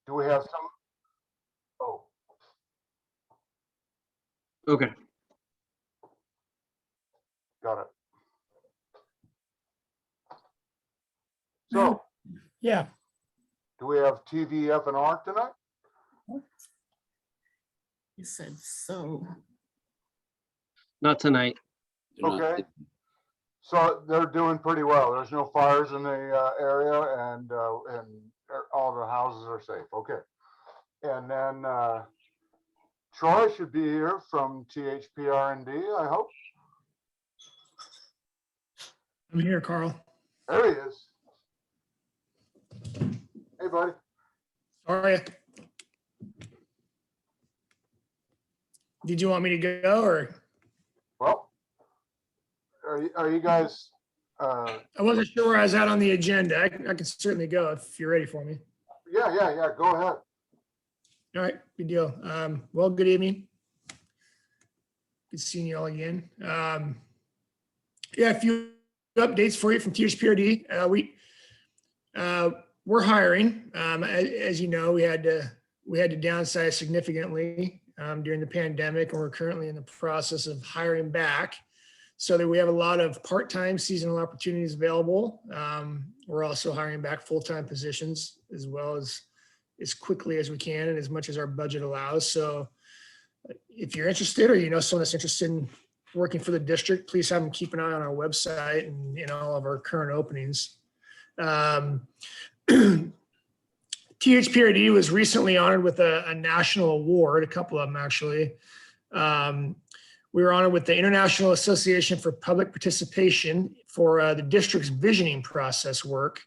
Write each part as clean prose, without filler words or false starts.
Do we have some? Oh, Okay. got it. So, Yeah. do we have TVF and ARC tonight? You said so. Not tonight. They're not- Okay. So they're doing pretty well. There's no fires in the area, and all the houses are safe. Okay. And then Troy should be here from THPR&D, I hope. I'm here, Carl. There he is. Hey, buddy. How are you? Did you want me to go or? Well, are you guys? I wasn't sure where I was at on the agenda. I can certainly go if you're ready for me. Yeah. Go ahead. All right, good deal. Well, good evening. Good seeing you all again. Yeah, a few updates for you from THPRD. We're hiring. As you know, we had to downsize significantly during the pandemic, and we're currently in the process of hiring back, so that we have a lot of part-time seasonal opportunities available. We're also hiring back full-time positions as well as quickly as we can and as much as our budget allows. So if you're interested, or you know someone that's interested in working for the district, please have them keep an eye on our website and in all of our current openings. THPRD was recently honored with a national award, a couple of them actually. We were honored with the International Association for Public Participation for the district's visioning process work.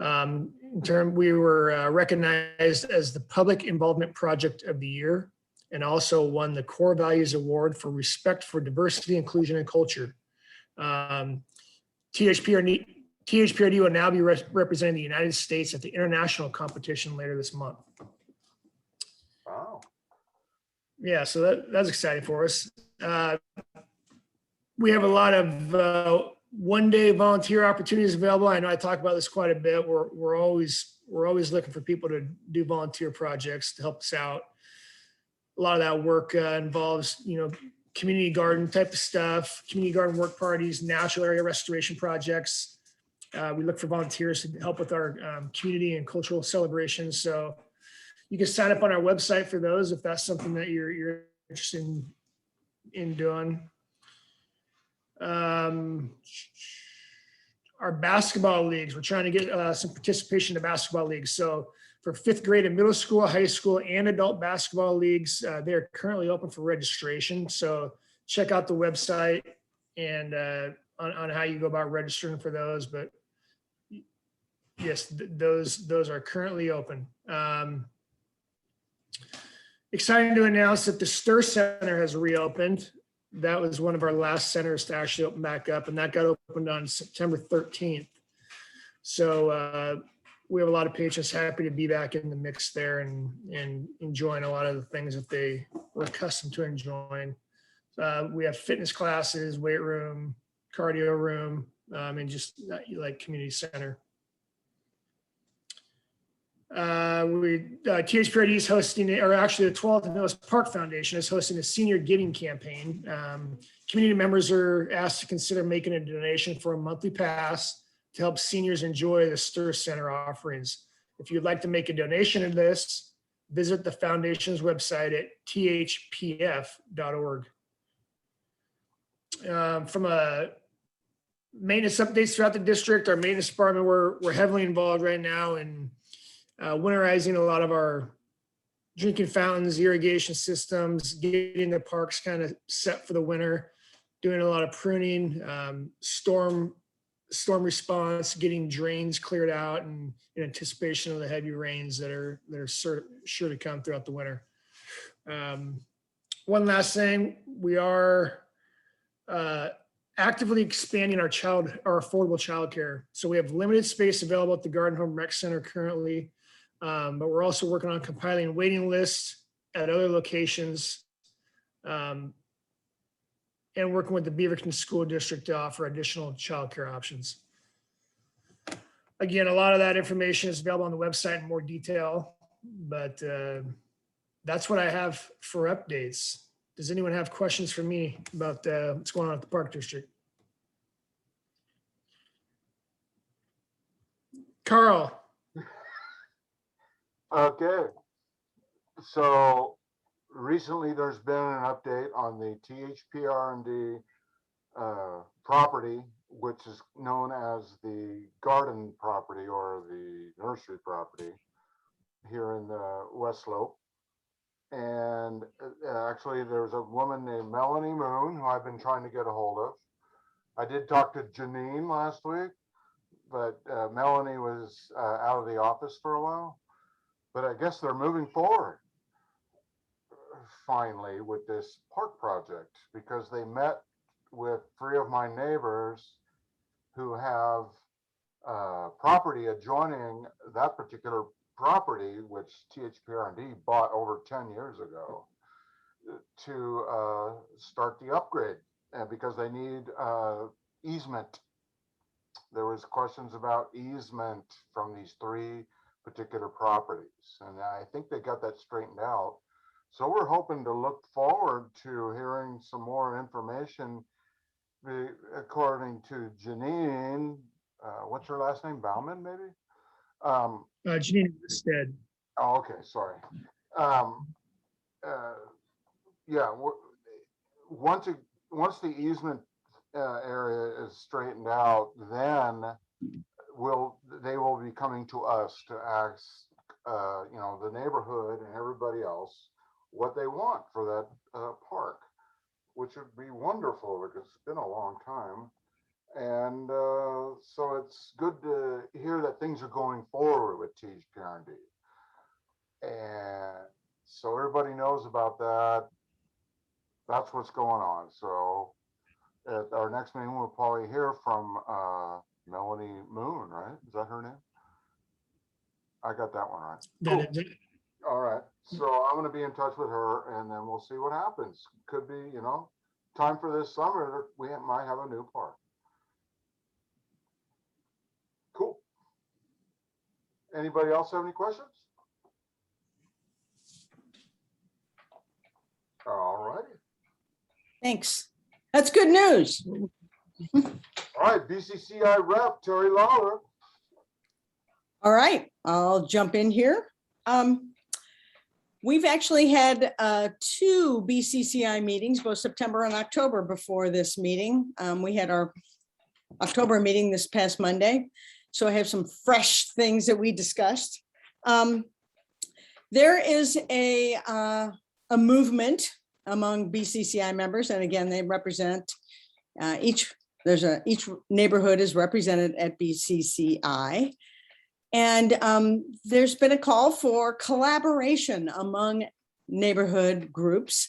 We were recognized as the Public Involvement Project of the Year, and also won the Core Values Award for Respect for Diversity, Inclusion, and Culture. THPRD will now be representing the United States at the international competition later this month. Wow. Yeah, so that's exciting for us. We have a lot of one-day volunteer opportunities available. I know I talk about this quite a bit. We're always looking for people to do volunteer projects to help us out. A lot of that work involves, community garden type of stuff, community garden work parties, natural area restoration projects. We look for volunteers to help with our community and cultural celebrations. So you can sign up on our website for those if that's something that you're interested in doing. Our basketball leagues, we're trying to get some participation in basketball leagues. So for 5th grade and middle school, high school, and adult basketball leagues, they're currently open for registration. So check out the website and on how you go about registering for those. But yes, those are currently open. Exciting to announce that the Stir Center has reopened. That was one of our last centers to actually open back up, and that got opened on September 13th. So we have a lot of patrons happy to be back in the mix there and enjoying a lot of the things that they were accustomed to enjoying. We have fitness classes, weight room, cardio room, and just like community center. THPRD is hosting, or actually the 12th Millis Park Foundation is hosting a senior giving campaign. Community members are asked to consider making a donation for a monthly pass to help seniors enjoy the Stir Center offerings. If you'd like to make a donation to this, visit the foundation's website at thpf.org. From a maintenance updates throughout the district, our maintenance department, we're heavily involved right now in winterizing a lot of our drinking fountains, irrigation systems, getting the parks kind of set for the winter, doing a lot of pruning, storm response, getting drains cleared out in anticipation of the heavy rains that are sure to come throughout the winter. One last thing, we are actively expanding our affordable childcare. So we have limited space available at the Garden Home Rec Center currently, but we're also working on compiling waiting lists at other locations, and working with the Beaverton School District to offer additional childcare options. Again, a lot of that information is available on the website in more detail. But that's what I have for updates. Does anyone have questions for me about what's going on at the Park District? Carl, Okay. So recently there's been an update on the THPR&D property, which is known as the garden property or the nursery property here in the West Slope. And actually there's a woman named Melanie Moon who I've been trying to get a hold of. I did talk to Janine last week, but Melanie was out of the office for a while. But I guess they're moving forward finally with this park project because they met with 3 of my neighbors who have property adjoining that particular property, which THPR&D bought over 10 years ago, to start the upgrade, and because they need easement. There was questions about easement from these 3 particular properties, and I think they got that straightened out. So we're hoping to look forward to hearing some more information. According to Janine, what's her last name? Bauman, maybe? Janine Stead. Oh, okay, sorry. Yeah, once the easement area is straightened out, then they will be coming to us to ask, the neighborhood and everybody else what they want for that park, which would be wonderful because it's been a long time. And so it's good to hear that things are going forward with THPR&D. And so everybody knows about that. That's what's going on. So at our next meeting, we'll probably hear from Melanie Moon, right? Is that her name? I got that one right. Cool. All right. So I'm going to be in touch with her and then we'll see what happens. Could be, time for this summer, we might have a new park. Cool. Anybody else have any questions? All righty. Thanks. That's good news. All right, BCCI rep Terry Lawler. All right, I'll jump in here. We've actually had 2 BCCI meetings, both September and October before this meeting. We had our October meeting this past Monday. So I have some fresh things that we discussed. There is a movement among BCCI members, and again, they represent each neighborhood is represented at BCCI. And there's been a call for collaboration among neighborhood groups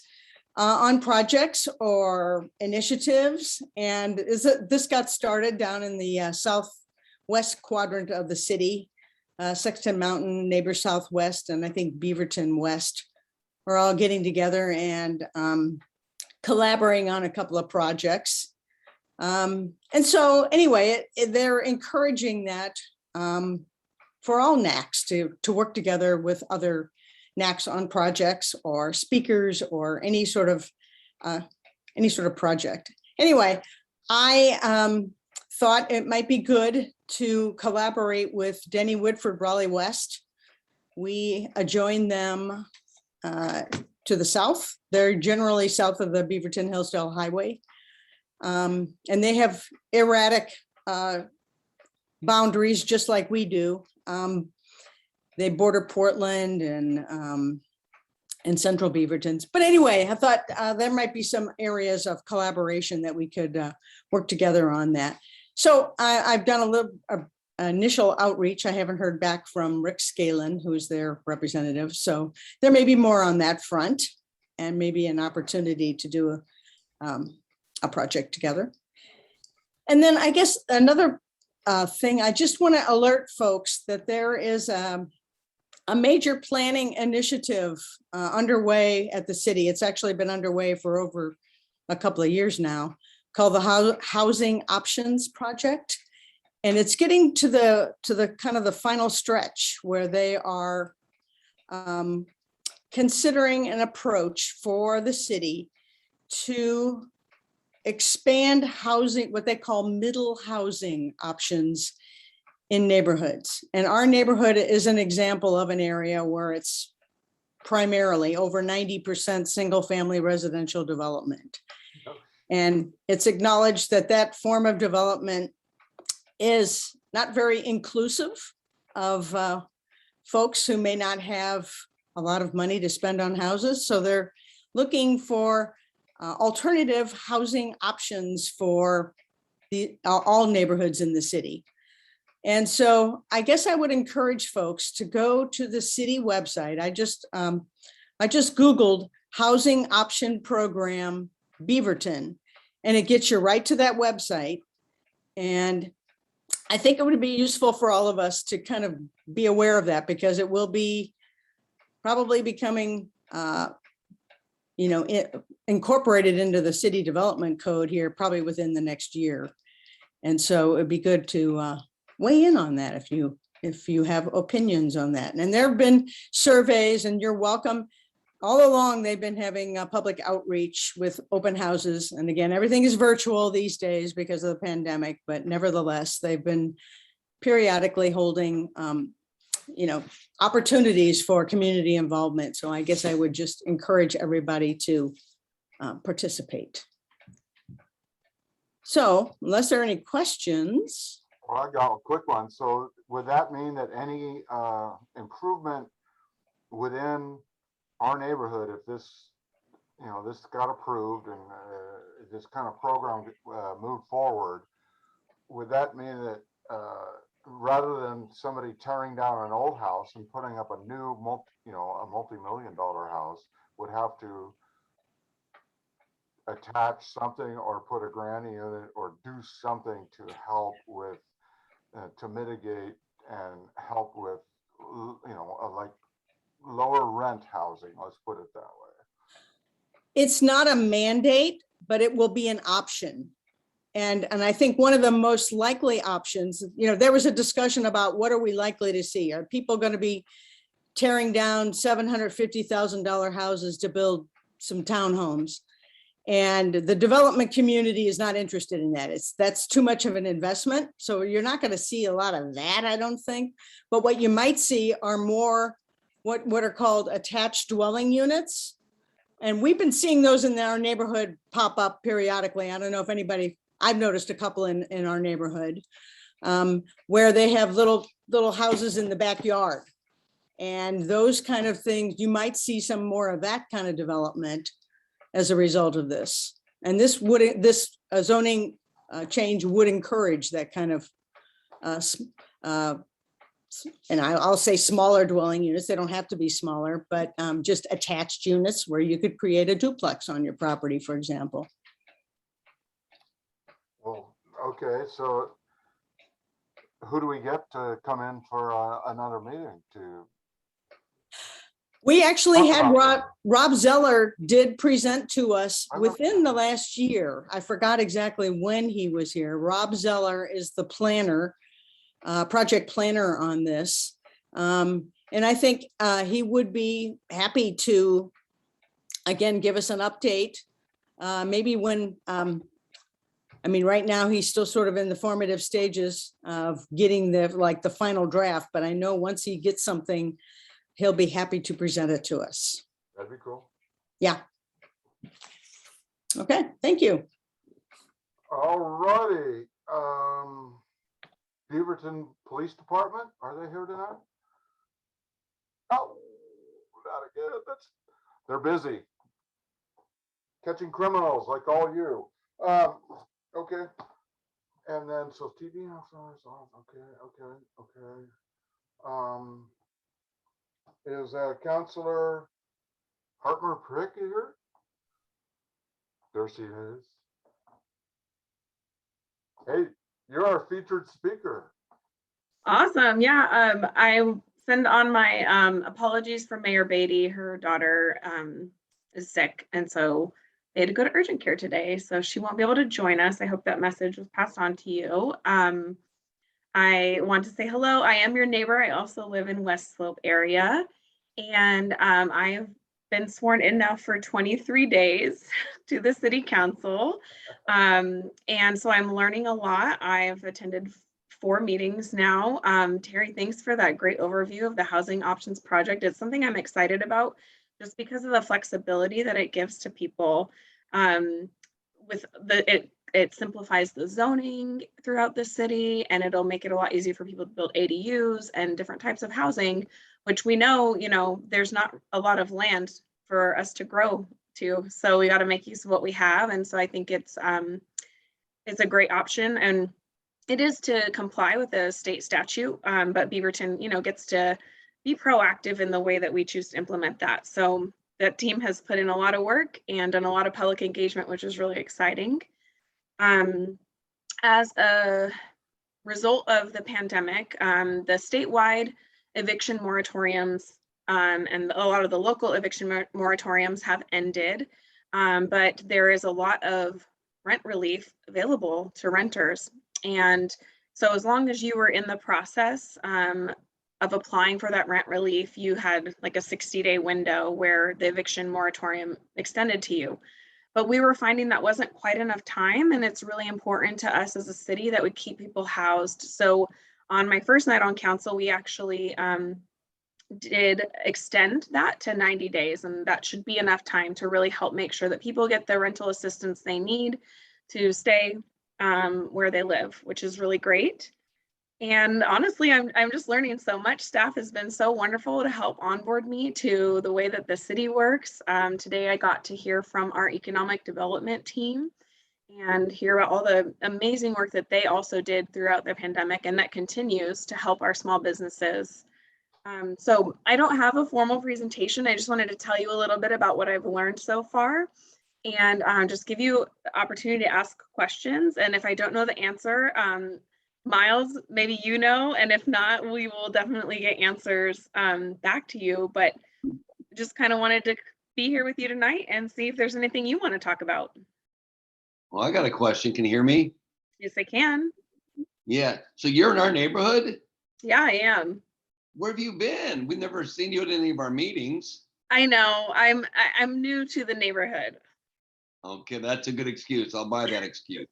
on projects or initiatives. And this got started down in the southwest quadrant of the city, Sexton Mountain, Neighbor Southwest, and I think Beaverton West are all getting together and collaborating on a couple of projects. And so anyway, they're encouraging that for all NACs to work together with other NACs on projects or speakers or any sort of project. Anyway, I thought it might be good to collaborate with Denny Woodford Raleigh West. We joined them to the south. They're generally south of the Beaverton Hillsdale Highway. And they have erratic boundaries just like we do. They border Portland and central Beavertons. But anyway, I thought there might be some areas of collaboration that we could work together on that. So I've done a little initial outreach. I haven't heard back from Rick Scalen, who is their representative. So there may be more on that front and maybe an opportunity to do a project together. And then I guess another thing, I just want to alert folks that there is a major planning initiative underway at the city. It's actually been underway for over a couple of years now, called the Housing Options Project. And it's getting to the kind of the final stretch where they are considering an approach for the city to expand housing, what they call middle housing options in neighborhoods. And our neighborhood is an example of an area where it's primarily over 90% single family residential development. And it's acknowledged that that form of development is not very inclusive of folks who may not have a lot of money to spend on houses. So they're looking for alternative housing options for all neighborhoods in the city. And so I guess I would encourage folks to go to the city website. I just Googled housing option program Beaverton, and it gets you right to that website. And I think it would be useful for all of us to kind of be aware of that, because it will be probably becoming, incorporated into the city development code here, probably within the next year. And so it'd be good to weigh in on that if you have opinions on that. And there have been surveys, and you're welcome. All along, they've been having public outreach with open houses. And again, everything is virtual these days because of the pandemic, but nevertheless, they've been periodically holding, opportunities for community involvement. So I guess I would just encourage everybody to participate. So unless there are any questions. Well, I got a quick one. So would that mean that any improvement within our neighborhood, if this, this got approved and this kind of program moved forward, would that mean that rather than somebody tearing down an old house and putting up a new, multi-million-dollar house, would have to attach something or put a granny unit or do something to help with, to mitigate and help with, like lower rent housing, let's put it that way? It's not a mandate, but it will be an option. And I think one of the most likely options, there was a discussion about what are we likely to see? Are people going to be tearing down $750,000 houses to build some townhomes? And the development community is not interested in that. That's too much of an investment. So you're not going to see a lot of that, I don't think. But what you might see are more what are called attached dwelling units. And we've been seeing those in our neighborhood pop up periodically. I don't know if anybody, I've noticed a couple in our neighborhood where they have little houses in the backyard. And those kind of things, you might see some more of that kind of development as a result of this. And this zoning change would encourage that kind of, and I'll say smaller dwelling units. They don't have to be smaller, but just attached units where you could create a duplex on your property, for example. Well, okay, so who do we get to come in for another meeting to? We actually had Rob Zeller did present to us within the last year. I forgot exactly when he was here. Rob Zeller is the planner, project planner on this. And I think he would be happy to, again, give us an update. Maybe when, right now he's still sort of in the formative stages of getting the final draft, but I know once he gets something, he'll be happy to present it to us. That'd be cool. Yeah. Okay, thank you. All righty. Beaverton Police Department, are they here tonight? Oh, not again. They're busy catching criminals like all you. Okay. And then so TV officers off. Okay. Is Councilor Hartmeir-Prigg here? There she is. Hey, you're our featured speaker. Awesome. Yeah. I send on my apologies for Mayor Beaty. Her daughter is sick, and so they had to go to urgent care today, so she won't be able to join us. I hope that message was passed on to you. I want to say hello. I am your neighbor. I also live in West Slope area, And I have been sworn in now for 23 days to the city council. And so I'm learning a lot. I've attended 4 meetings now. Terry, thanks for that great overview of the Housing Options Project. It's something I'm excited about just because of the flexibility that it gives to people. With it simplifies the zoning throughout the city, and it'll make it a lot easier for people to build ADUs and different types of housing, which we know, there's not a lot of land for us to grow to. So we got to make use of what we have. And so I think it's a great option, and it is to comply with the state statute. But Beaverton, gets to be proactive in the way that we choose to implement that. So that team has put in a lot of work and done a lot of public engagement, which is really exciting. As a result of the pandemic, the statewide eviction moratoriums and a lot of the local eviction moratoriums have ended, but there is a lot of rent relief available to renters. And so as long as you were in the process of applying for that rent relief, you had like a 60-day window where the eviction moratorium extended to you. But we were finding that wasn't quite enough time, and it's really important to us as a city that would keep people housed. So on my first night on council, we actually did extend that to 90 days, and that should be enough time to really help make sure that people get the rental assistance they need to stay where they live, which is really great. And honestly, I'm just learning so much. Staff has been so wonderful to help onboard me to the way that the city works. Today, I got to hear from our economic development team and hear about all the amazing work that they also did throughout the pandemic, and that continues to help our small businesses. So I don't have a formal presentation. I just wanted to tell you a little bit about what I've learned so far, and just give you the opportunity to ask questions. And if I don't know the answer, Miles, maybe and if not, we will definitely get answers back to you. But just kind of wanted to be here with you tonight and see if there's anything you want to talk about. Well, I got a question. Can you hear me? Yes, I can. Yeah. So you're in our neighborhood? Yeah, I am. Where have you been? We've never seen you at any of our meetings. I know. I'm new to the neighborhood. Okay, that's a good excuse. I'll buy that excuse.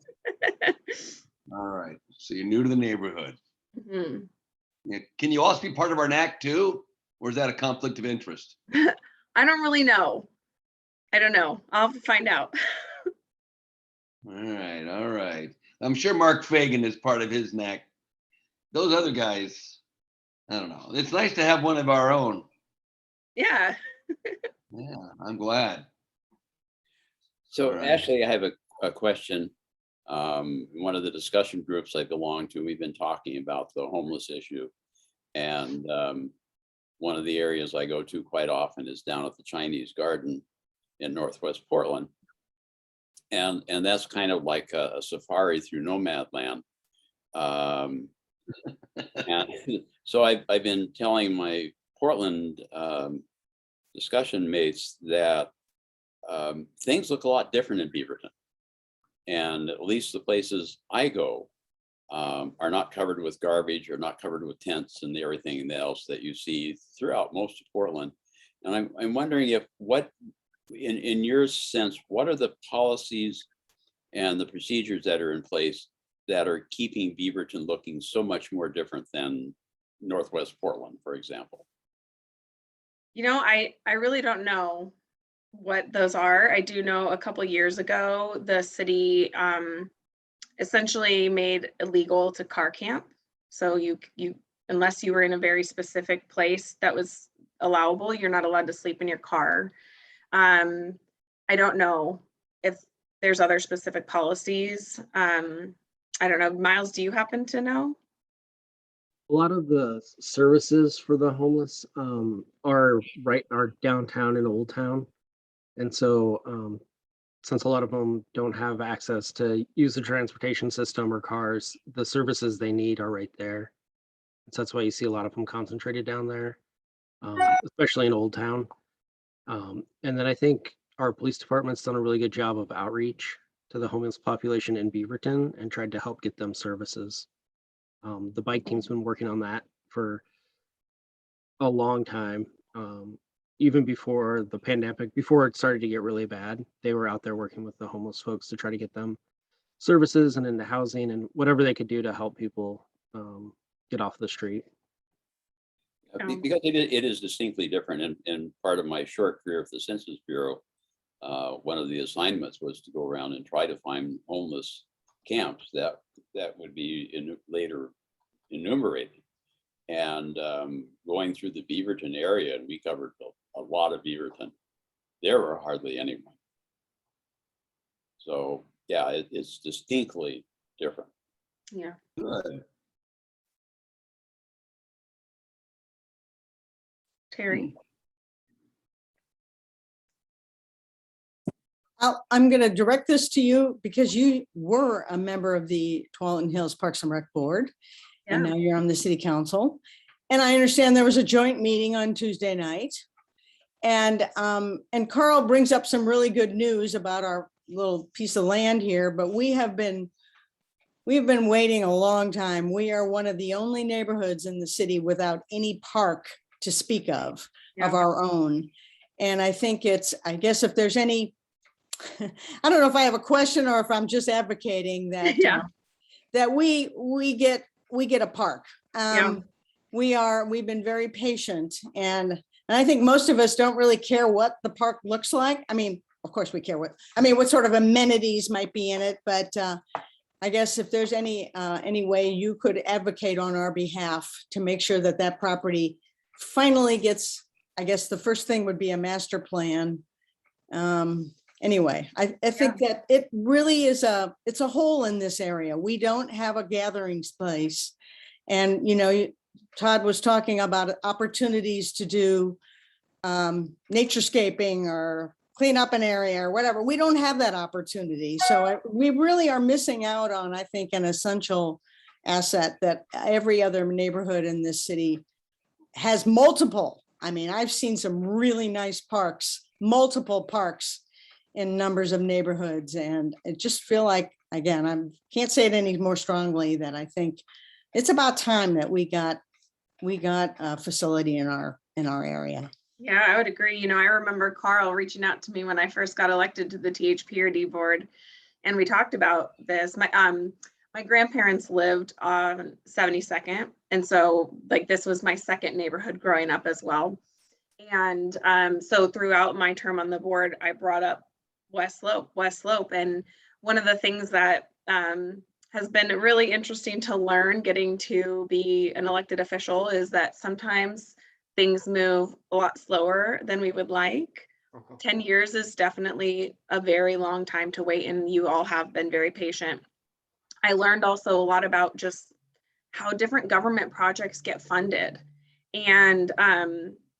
All right. So you're new to the neighborhood. Mm-hmm. Yeah. Can you also be part of our NAC too? Or is that a conflict of interest? I don't really know. I don't know. I'll have to find out. All right. All right. I'm sure Mark Fagan is part of his NAC. Those other guys, I don't know. It's nice to have one of our own. Yeah. Yeah, I'm glad. So All right. Ashley, I have a question. One of the discussion groups I belong to, we've been talking about the homeless issue. And one of the areas I go to quite often is down at the Chinese Garden in Northwest Portland. And that's kind of like a safari through nomad land. And so I've been telling my Portland discussion mates that things look a lot different in Beaverton. And at least the places I go are not covered with garbage or not covered with tents and everything else that you see throughout most of Portland. And I'm wondering if in your sense, what are the policies and the procedures that are in place that are keeping Beaverton looking so much more different than Northwest Portland, for example? I really don't know what those are. I do know a couple years ago, the city essentially made illegal to car camp. So you unless you were in a very specific place that was allowable, you're not allowed to sleep in your car. I don't know if there's other specific policies. I don't know. Miles, do you happen to know? A lot of the services for the homeless are downtown in Old Town. And so since a lot of them don't have access to use the transportation system or cars, the services they need are right there. So that's why you see a lot of them concentrated down there, especially in Old Town. And then I think our police department's done a really good job of outreach to the homeless population in Beaverton and tried to help get them services. The bike team's been working on that for a long time. Even before the pandemic, before it started to get really bad, they were out there working with the homeless folks to try to get them services and into housing and whatever they could do to help people get off the street. Because it is distinctly different. In part of my short career at the Census Bureau, one of the assignments was to go around and try to find homeless camps that would be later enumerated. And going through the Beaverton area, and we covered a lot of Beaverton, there were hardly anyone. So yeah, it's distinctly different. Yeah. Good. Terry. I'm going to direct this to you because you were a member of the Tualatin Hills Parks and Rec Board, and Yeah. now you're on the city council. And I understand there was a joint meeting on Tuesday night. And Carl brings up some really good news about our little piece of land here, but we've been waiting a long time. We are one of the only neighborhoods in the city without any park to speak of Yeah. our own. And I think I guess if there's any, I don't know if I have a question or if I'm just advocating that, Yeah. that we get a park. Yeah. We've been very patient, and I think most of us don't really care what the park looks like. I mean, of course we care what sort of amenities might be in it, but I guess if there's any way you could advocate on our behalf to make sure that that property finally gets, I guess the first thing would be a master plan. Anyway, I think that it really is it's a hole in this area. We don't have a gathering place. And, Todd was talking about opportunities to do naturescaping or clean up an area or whatever. We don't have that opportunity. So we really are missing out on, I think, an essential asset that every other neighborhood in this city has multiple. I mean, I've seen some really nice parks, multiple parks in numbers of neighborhoods. And I just feel like, again, I can't say it any more strongly that I think it's about time that we got a facility in our area. Yeah, I would agree. I remember Carl reaching out to me when I first got elected to the THPRD board, and we talked about this. My grandparents lived on 72nd, and so this was my second neighborhood growing up as well. And so throughout my term on the board, I brought up West Slope, and one of the things that has been really interesting to learn getting to be an elected official is that sometimes things move a lot slower than we would like. 10 years is definitely a very long time to wait, and you all have been very patient. I learned also a lot about just how different government projects get funded. And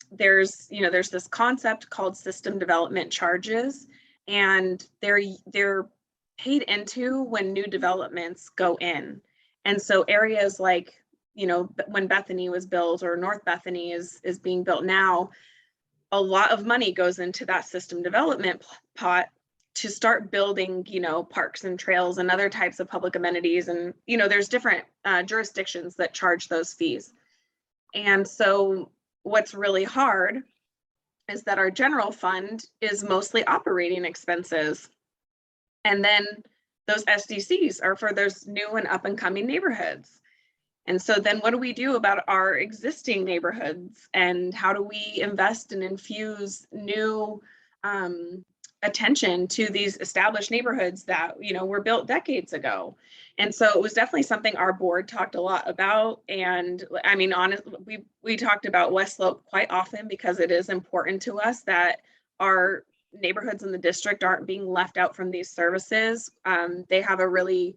there's this concept called system development charges, and they're paid into when new developments go in. And so areas like, when Bethany was built or North Bethany is being built now, a lot of money goes into that system development pot to start building, parks and trails and other types of public amenities. And, there's different jurisdictions that charge those fees. And so what's really hard is that our general fund is mostly operating expenses. And then those SDCs are for those new and up and coming neighborhoods. And so then what do we do about our existing neighborhoods, and how do we invest and infuse new attention to these established neighborhoods that, were built decades ago? And so it was definitely something our board talked a lot about. And I mean, honestly, we talked about West Slope quite often because it is important to us that our neighborhoods in the district aren't being left out from these services. They have a really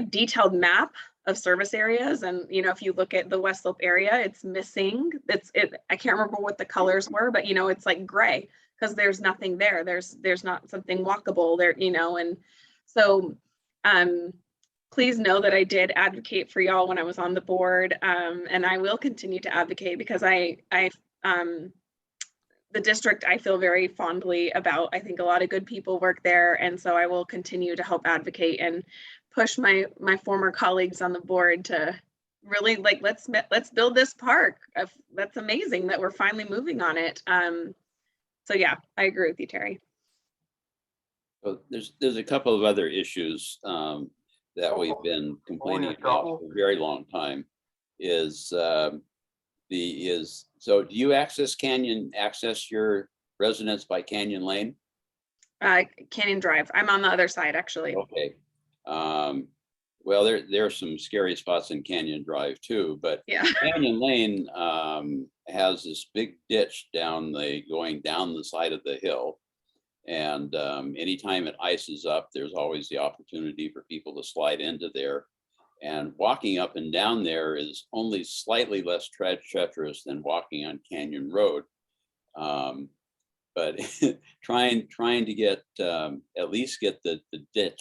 detailed map of service areas, and if you look at the West Slope area, it's missing. I can't remember what the colors were, but it's like gray because there's nothing there. There's not something walkable there, and so please know that I did advocate for y'all when I was on the board, and I will continue to advocate because the district I feel very fondly about. I think a lot of good people work there, and so I will continue to help advocate and push my former colleagues on the board to really like, let's build this park. That's amazing that we're finally moving on it. So yeah, I agree with you, Terry. So there's a couple of other issues that we've been complaining about for a very long time. So do you access your residence by Canyon Lane? Canyon Drive. I'm on the other side, actually. Okay. Well, there are some scary spots in Canyon Drive too, but Yeah. Canyon Lane has this big ditch going down the side of the hill. And anytime it ices up, there's always the opportunity for people to slide into there. And walking up and down there is only slightly less treacherous than walking on Canyon Road. But trying to get at least get the ditch,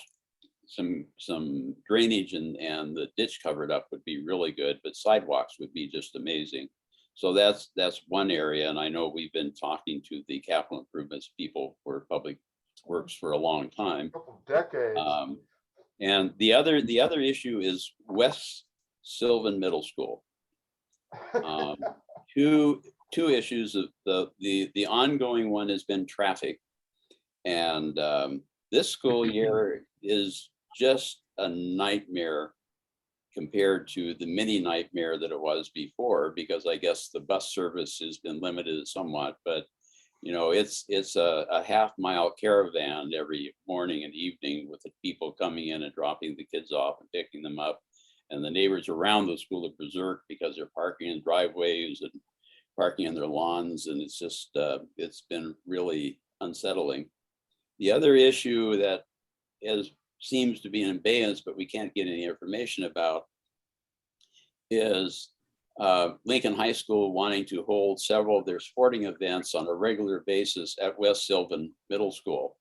some drainage and the ditch covered up would be really good, but sidewalks would be just amazing. So that's one area, and I know we've been talking to the capital improvements people for public works for a long time. Couple decades. And the other issue is West Sylvan Middle School. Two issues. Of the ongoing one has been traffic, and this school year is just a nightmare compared to the mini nightmare that it was before, because I guess the bus service has been limited somewhat, but you know, it's a half-mile caravan every morning and evening with the people coming in and dropping the kids off and picking them up. And the neighbors around the school are berserk because they're parking in driveways and parking on their lawns. And it's just, it's been really unsettling. The other issue that seems to be in abeyance, but we can't get any information about, is Lincoln High School wanting to hold several of their sporting events on a regular basis at West Sylvan Middle School.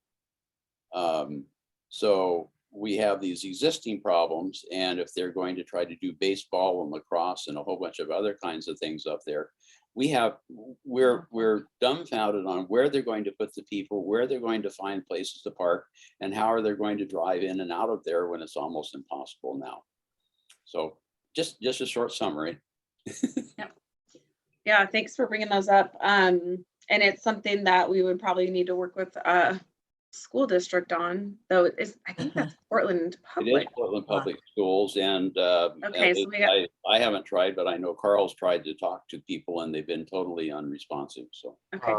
So we have these existing problems, and if they're going to try to do baseball and lacrosse and a whole bunch of other kinds of things up there, we're dumbfounded on where they're going to put the people, where they're going to find places to park, and how are they going to drive in and out of there when it's almost impossible now. So just a short summary. Yeah, thanks for bringing those up. And it's something that we would probably need to work with school district on, though. I think that's Portland Public. It is Portland Public Schools, and okay, so I haven't tried, but I know Carl's tried to talk to people and they've been totally unresponsive. So okay.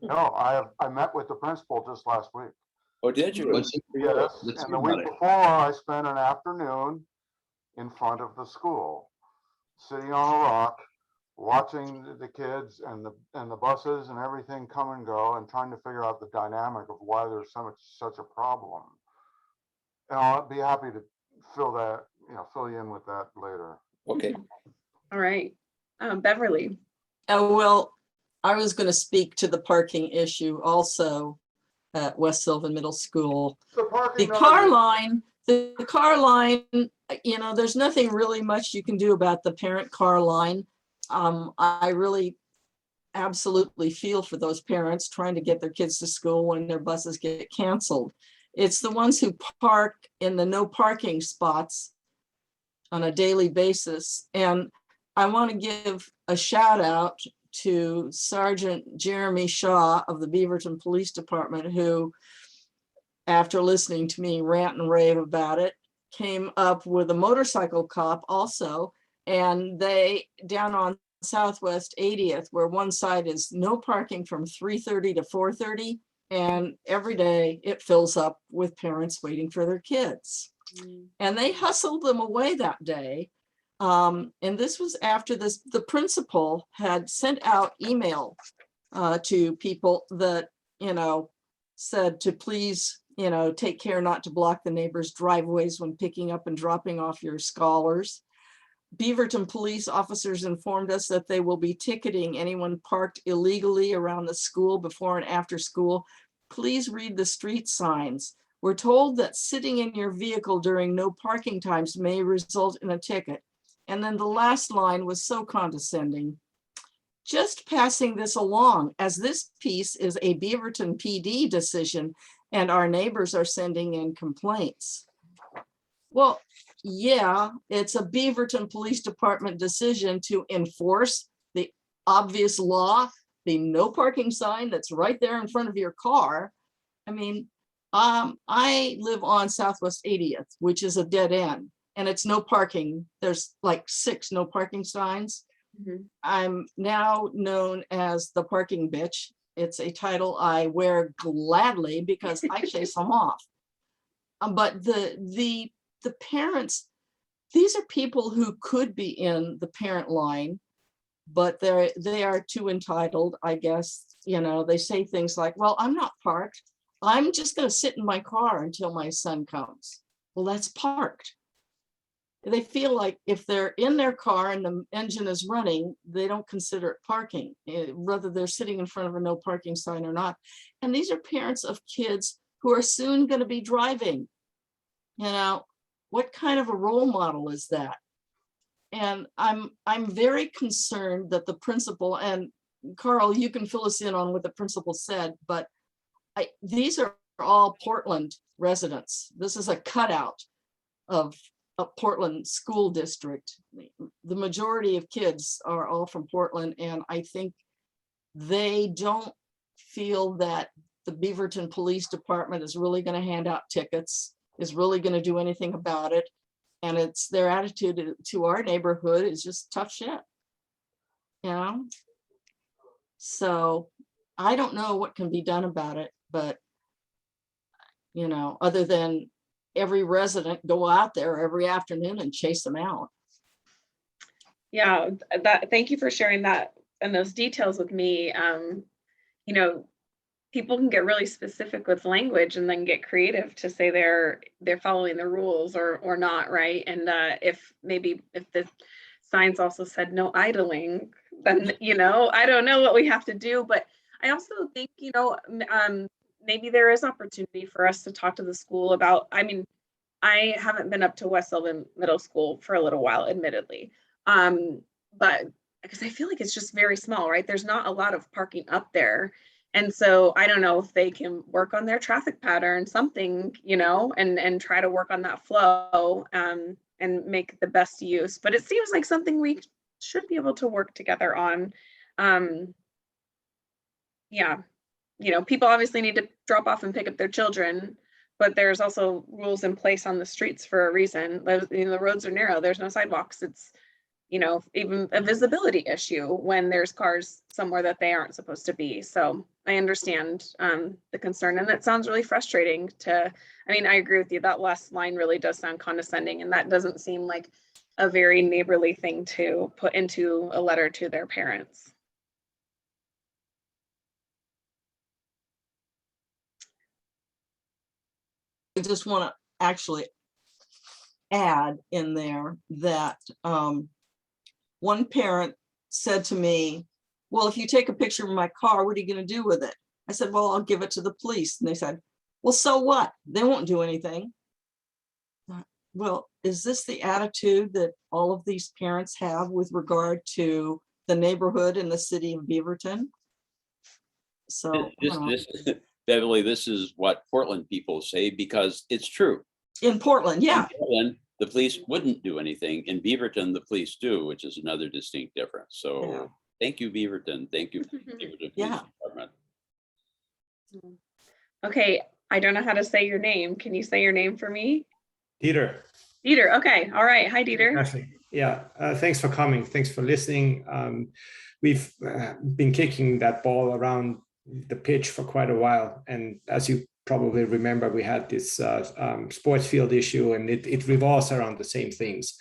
No, I met with the principal just last week. oh, did you? Yes, and the week before I spent an afternoon in front of the school, sitting on a rock, watching the kids and the buses and everything come and go, and trying to figure out the dynamic of why there's such a problem. And I'll be happy to fill you in with that later. Okay. All right. Beverly. Well, I was going to speak to the parking issue also at West Sylvan Middle School. The car line, you know, there's nothing really much you can do about the parent car line. I really absolutely feel for those parents trying to get their kids to school when their buses get canceled. It's the ones who park in the no parking spots on a daily basis. And I want to give a shout out to Sergeant Jeremy Shaw of the Beaverton Police Department, who, after listening to me rant and rave about it, came up with a motorcycle cop also. And they, down on Southwest 80th, where one side is no parking from 3:30 to 4:30, and every day it fills up with parents waiting for their kids. And they hustled them away that day. And this was after the principal had sent out email to people that, you know, said to please, you know, take care not to block the neighbors' driveways when picking up and dropping off your scholars. Beaverton police officers informed us that they will be ticketing anyone parked illegally around the school before and after school. Please read the street signs. We're told that sitting in your vehicle during no parking times may result in a ticket. And then the last line was so condescending. Just passing this along, as this piece is a Beaverton PD decision and our neighbors are sending in complaints. Well, yeah, it's a Beaverton Police Department decision to enforce the obvious law, the no parking sign that's right there in front of your car. I mean, I live on Southwest 80th, which is a dead end, and it's no parking. There's like 6 no parking signs. Mhm. I'm now known as the parking bitch. It's a title I wear gladly because I chase them off. But the parents, these are people who could be in the parent line, but they are too entitled, I guess. You know, they say things like, well, I'm not parked. I'm just going to sit in my car until my son comes. Well, that's parked. They feel like if they're in their car and the engine is running, they don't consider it parking, whether they're sitting in front of a no parking sign or not. And these are parents of kids who are soon going to be driving. You know, what kind of a role model is that? And I'm very concerned that the principal, and Carl, you can fill us in on what the principal said, but these are all Portland residents. This is a cutout of a Portland school district. The majority of kids are all from Portland, and I think they don't feel that the Beaverton Police Department is really going to hand out tickets, is really going to do anything about it. And it's their attitude to our neighborhood is just tough shit. You know? So I don't know what can be done about it, but you know, other than every resident go out there every afternoon and chase them out. Yeah, thank you for sharing that and those details with me. You know, people can get really specific with language and then get creative to say they're following the rules or not, right? And if the signs also said no idling, then, you know, I don't know what we have to do. But I also think, you know, maybe there is opportunity for us to talk to the school about, I mean, I haven't been up to West Sylvan Middle School for a little while, admittedly. But because I feel like it's just very small, right? There's not a lot of parking up there. And so I don't know if they can work on their traffic pattern, something, you know, and try to work on that flow and make the best use. But it seems like something we should be able to work together on. Yeah, you know, people obviously need to drop off and pick up their children, but there's also rules in place on the streets for a reason. You know, the roads are narrow, there's no sidewalks. It's, you know, even a visibility issue when there's cars somewhere that they aren't supposed to be. So I understand the concern, and that sounds really frustrating to, I mean, I agree with you. That last line really does sound condescending, and that doesn't seem like a very neighborly thing to put into a letter to their parents. I just want to actually add in there that one parent said to me, well, if you take a picture of my car, what are you going to do with it? I said, well, I'll give it to the police. And they said, well, so what? They won't do anything. Well, is this the attitude that all of these parents have with regard to the neighborhood in the city of Beaverton? So Beverly, this is what Portland people say because it's true. in Portland, yeah. In Portland, the police wouldn't do anything. In Beaverton, the police do, which is another distinct difference. So Yeah. Thank you, Beaverton. Thank you, Beaverton Yeah. Police Department. Okay, I don't know how to say your name. Can you say your name for me? Dieter. Dieter, okay, all right. Hi, Dieter. Ashley. Yeah, thanks for coming. Thanks for listening. We've been kicking that ball around the pitch for quite a while. And as you probably remember, we had this sports field issue, and it revolves around the same things,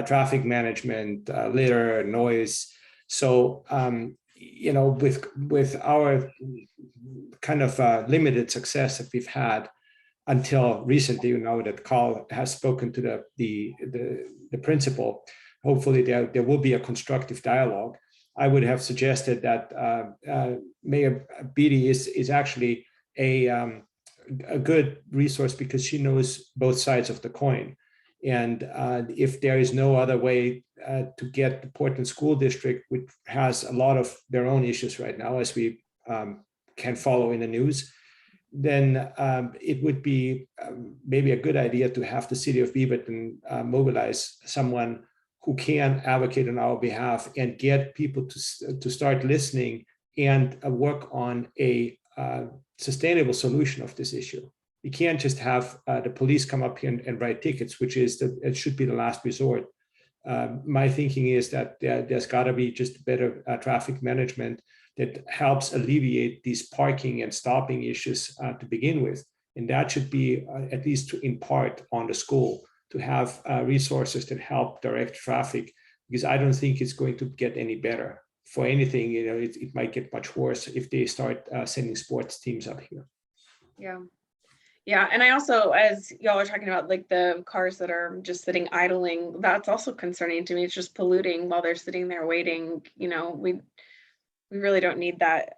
traffic management, litter, noise. So, you know, with our kind of limited success that we've had until recently, you know, that Carl has spoken to the principal, hopefully there will be a constructive dialogue. I would have suggested that Mayor Beaty is actually a good resource because she knows both sides of the coin. And if there is no other way to get the Portland School District, which has a lot of their own issues right now, as we can follow in the news, then it would be maybe a good idea to have the city of Beaverton mobilize someone who can advocate on our behalf and get people to start listening and work on a sustainable solution of this issue. You can't just have the police come up here and write tickets, which is it should be the last resort. My thinking is that there's got to be just better traffic management that helps alleviate these parking and stopping issues to begin with. And that should be at least in part on the school to have resources that help direct traffic, because I don't think it's going to get any better. For anything, it might get much worse if they start sending sports teams up here. Yeah. Yeah. And I also, as y'all are talking about, like the cars that are just sitting idling, that's also concerning to me. It's just polluting while they're sitting there waiting. We really don't need that.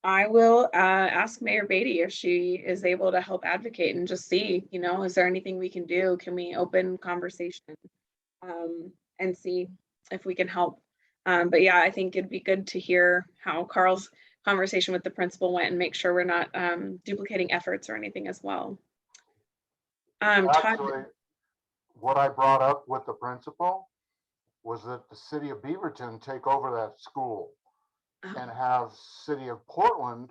I will ask Mayor Beaty if she is able to help advocate and just see, is there anything we can do? Can we open conversation and see if we can help? But yeah, I think it'd be good to hear how Carl's conversation with the principal went and make sure we're not duplicating efforts or anything as well. Todd, Actually, what I brought up with the principal was that the city of Beaverton take over that school and have city of Portland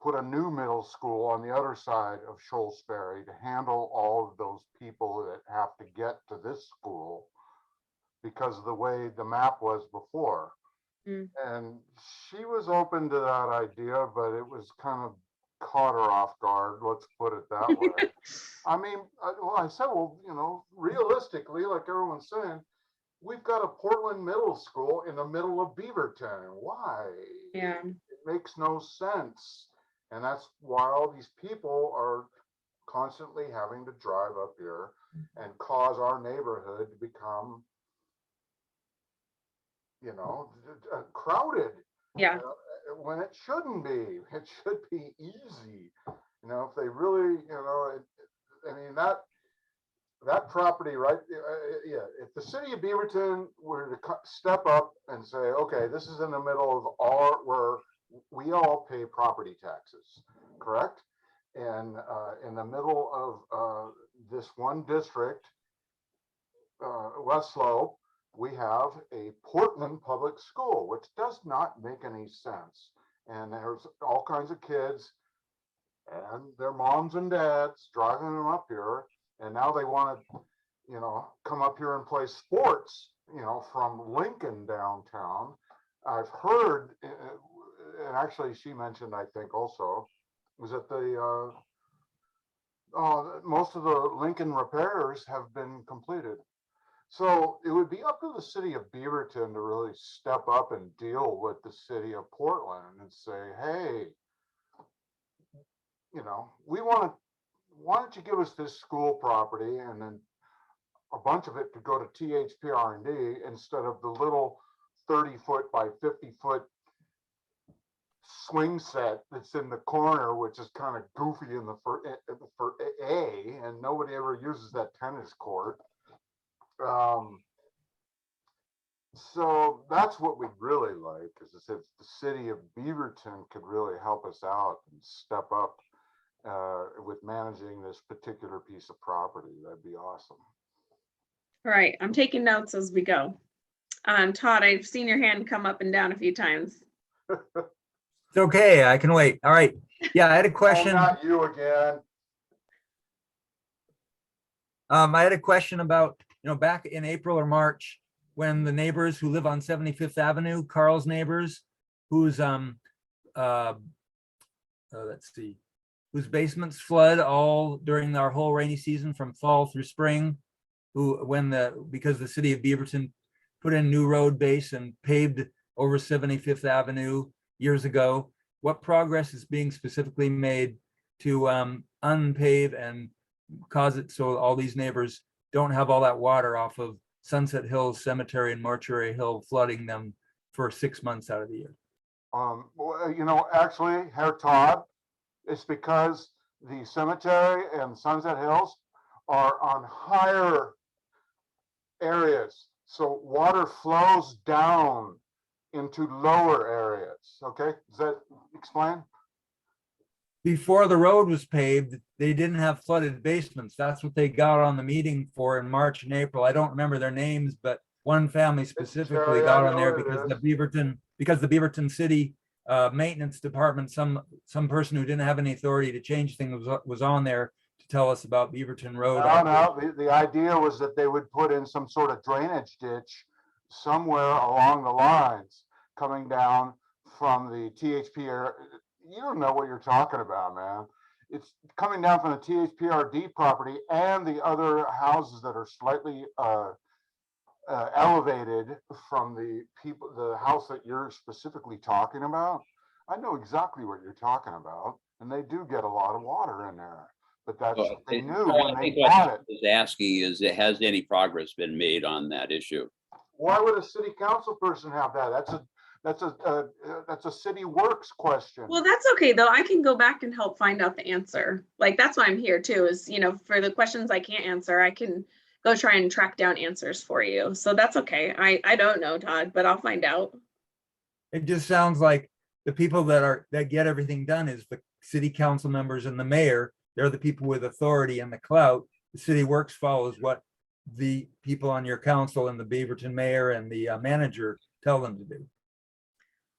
put a new middle school on the other side of Shoals Ferry to handle all of those people that have to get to this school because of the way the map was before. And she was open to that idea, but it was kind of caught her off guard. Let's put it that way. I mean, I said, well, realistically, like everyone's saying, we've got a Portland middle school in the middle of Beaverton. Why? yeah, It makes no sense. And that's why all these people are constantly having to drive up here and cause our neighborhood to become, crowded. yeah, When it shouldn't be. It should be easy. If they really, that property, right? If the city of Beaverton were to step up and say, okay, this is in the middle of where we all pay property taxes, correct? And in the middle of this one district, West Slope, we have a Portland public school, which does not make any sense. And there's all kinds of kids and their moms and dads driving them up here. And now they want to, come up here and play sports, from Lincoln downtown. I've heard, and actually she mentioned, I think also, was that most of the Lincoln repairs have been completed. So it would be up to the city of Beaverton to really step up and deal with the city of Portland and say, hey, why don't you give us this school property and then a bunch of it to go to THPR&D instead of the little 30-foot by 50-foot swing set that's in the corner, which is kind of goofy for A, and nobody ever uses that tennis court. So that's what we'd really like, is if the city of Beaverton could really help us out and step up with managing this particular piece of property. That'd be awesome. all right. I'm taking notes as we go. Todd, I've seen your hand come up and down a few times. It's okay, I can wait. All right. Yeah, I had a question. Oh, not you again. I had a question about, back in April or March, when the neighbors who live on 75th Avenue, Carl's neighbors, whose let's see, whose basements flood all during our whole rainy season from fall through spring, because the city of Beaverton put in new road base and paved over 75th Avenue years ago. What progress is being specifically made to unpave and cause it so all these neighbors don't have all that water off of Sunset Hills Cemetery and Mortuary Hill flooding them for 6 months out of the year? Well, actually, Herr Todd, it's because the cemetery and Sunset Hills are on higher areas. So water flows down into lower areas. Okay, does that explain? before the road was paved, they didn't have flooded basements. That's what they got on the meeting for in March and April. I don't remember their names, but one family specifically Terry, I got on know there what it because the Beaverton City maintenance department, some person who didn't have any authority to change things was on there to tell us about Beaverton Road. No, the idea was that they would put in some sort of drainage ditch somewhere along the lines coming down from the THP area. You don't know what you're talking about, man. It's coming down from the THPRD property and the other houses that are slightly elevated from the house that you're specifically talking about. I know exactly what you're talking about, and they do get a lot of water in there. But that's what they knew when I they think what bought I it. was asking is, has any progress been made on that issue? Why would a city council person have that? That's a city works question. Well, that's okay though. I can go back and help find out the answer. Like, that's why I'm here too, is, for the questions I can't answer, I can go try and track down answers for you. So that's okay. I don't know, Todd, but I'll find out. It just sounds like the people that get everything done is the city council members and the mayor. They're the people with authority and the clout. The city works follows what the people on your council and the Beaverton mayor and the manager tell them to do.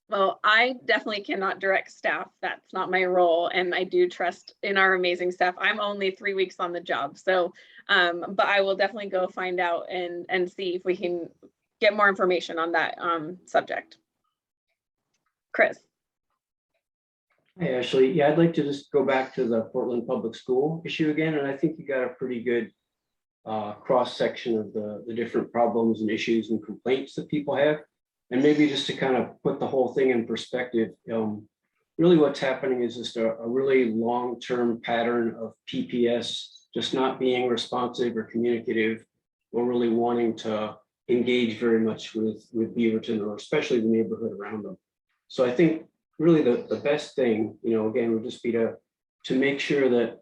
Well, I definitely cannot direct staff. That's not my role. And I do trust in our amazing staff. I'm only 3 weeks on the job. So, but I will definitely go find out and see if we can get more information on that subject. Chris. Hey, Ashley. Yeah, I'd like to just go back to the Portland Public School issue again. And I think you got a pretty good cross section of the different problems and issues and complaints that people have. And maybe just to kind of put the whole thing in perspective, really what's happening is just a really long-term pattern of PPS just not being responsive or communicative or really wanting to engage very much with Beaverton or especially the neighborhood around them. So I think really the best thing, again, would just be to make sure that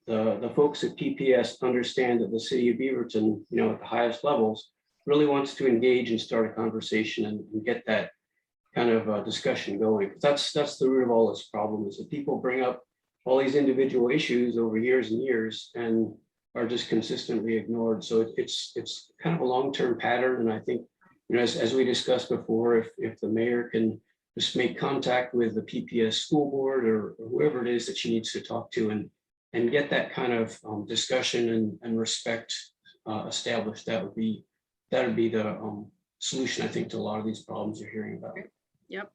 the folks at PPS understand that the city of Beaverton, at the highest levels, really wants to engage and start a conversation and get that kind of discussion going. That's the root of all this problem, is that people bring up all these individual issues over years and years and are just consistently ignored. So it's kind of a long-term pattern. And I think, as we discussed before, if the mayor can just make contact with the PPS school board or whoever it is that she needs to talk to and get that kind of discussion and respect established, that would be the solution, I think, to a lot of these problems you're hearing about. Yep.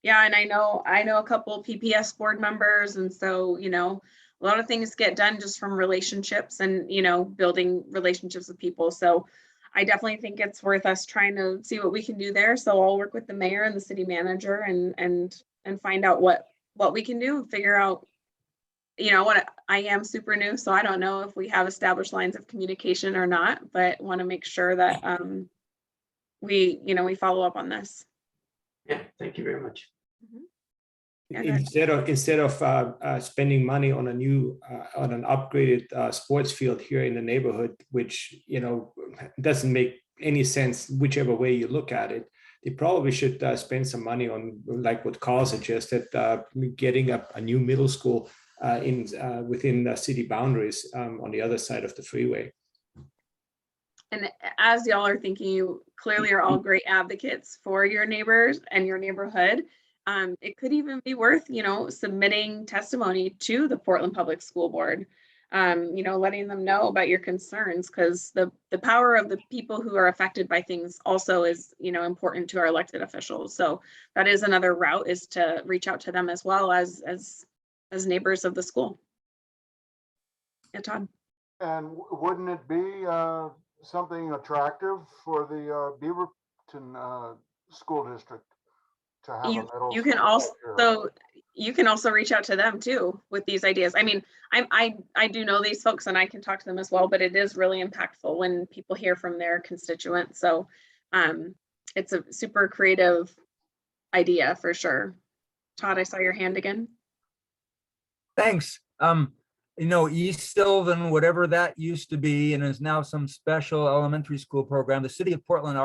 Yeah, and I know a couple PPS board members, and so a lot of things get done just from relationships and building relationships with people. So I definitely think it's worth us trying to see what we can do there. So I'll work with the mayor and the city manager and find out what we can do and figure out. What I am super new, so I don't know if we have established lines of communication or not, but want to make sure that we follow up on this. Yeah, thank you very much. Yeah, Instead of spending money on on an upgraded sports field here in the neighborhood, which doesn't make any sense whichever way you look at it, they probably should spend some money on, like what Carl suggested, getting a new middle school within the city boundaries on the other side of the freeway. And as y'all are thinking, you clearly are all great advocates for your neighbors and your neighborhood. It could even be worth, submitting testimony to the Portland Public School Board, letting them know about your concerns, because the power of the people who are affected by things also is, important to our elected officials. So that is another route, is to reach out to them as well as neighbors of the school. Yeah, Todd. And wouldn't it be something attractive for the Beaverton school district to have a middle You can school you can also reach out to them too with these ideas. I mean, I do know these folks and I can talk to them as well, but it is really impactful when people hear from their constituents. So it's a super creative idea for sure. Todd, I saw your hand again. Thanks. East Sylvan, whatever that used to be, and is now some special elementary school program. The city of Portland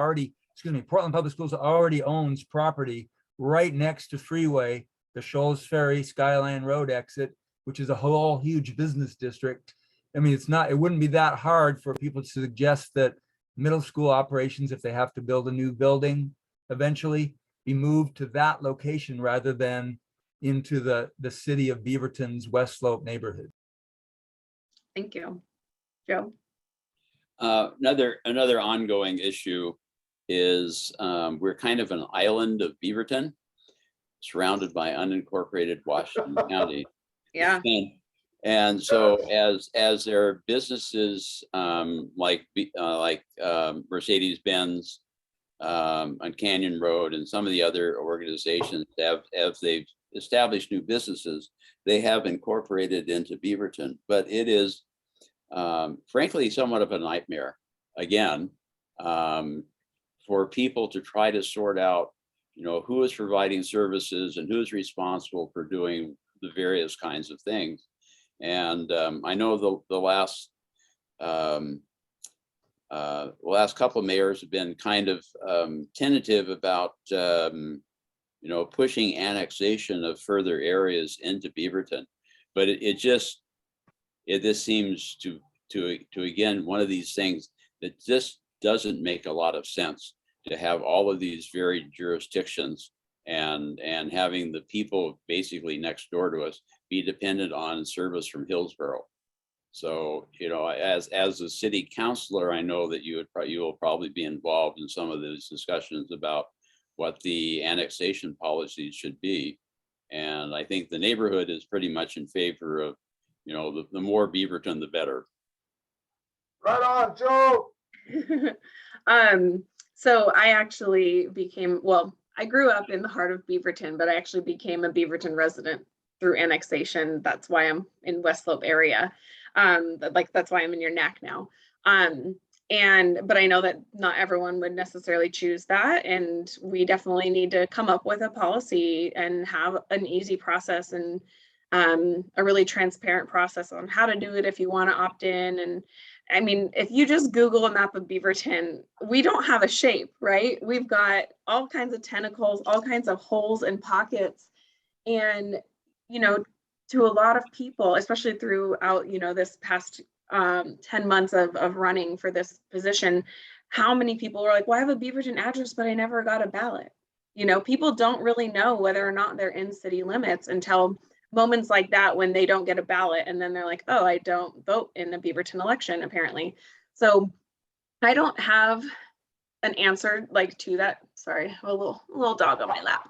Portland Public Schools already owns property right next to freeway the Shoals Ferry Skyline Road exit, which is a whole huge business district. I mean, it wouldn't be that hard for people to suggest that middle school operations, if they have to build a new building eventually, be moved to that location rather than into the city of Beaverton's West Slope neighborhood. Thank you. Joe? Another ongoing issue is we're kind of an island of Beaverton, surrounded by unincorporated Washington County. Yeah. And so as there are businesses like Mercedes-Benz on Canyon Road and some of the other organizations as they've established new businesses, they have incorporated into Beaverton, but it is frankly somewhat of a nightmare again for people to try to sort out, who is providing services and who's responsible for doing the various kinds of things. And I know the last couple of mayors have been kind of tentative about pushing annexation of further areas into Beaverton, but this seems to again one of these things that just doesn't make a lot of sense, to have all of these varied jurisdictions and having the people basically next door to us be dependent on service from Hillsborough. So, as a city councilor, I know that you will probably be involved in some of those discussions about what the annexation policies should be. And I think the neighborhood is pretty much in favor of, the more Beaverton, the better. Right on, Joe. So I actually I grew up in the heart of Beaverton, but I actually became a Beaverton resident through annexation. That's why I'm in West Slope area. That's why I'm in your NAC now. But I know that not everyone would necessarily choose that. And we definitely need to come up with a policy and have an easy process and a really transparent process on how to do it if you want to opt in. And I mean, if you just Google a map of Beaverton, we don't have a shape, right? We've got all kinds of tentacles, all kinds of holes and pockets. And, to a lot of people, especially throughout, this past 10 months of running for this position, how many people were like, well, I have a Beaverton address, but I never got a ballot. People don't really know whether or not they're in city limits until moments like that, when they don't get a ballot, and then they're like, oh, I don't vote in the Beaverton election, apparently. So I don't have an answer to that. Sorry, a little dog on my lap.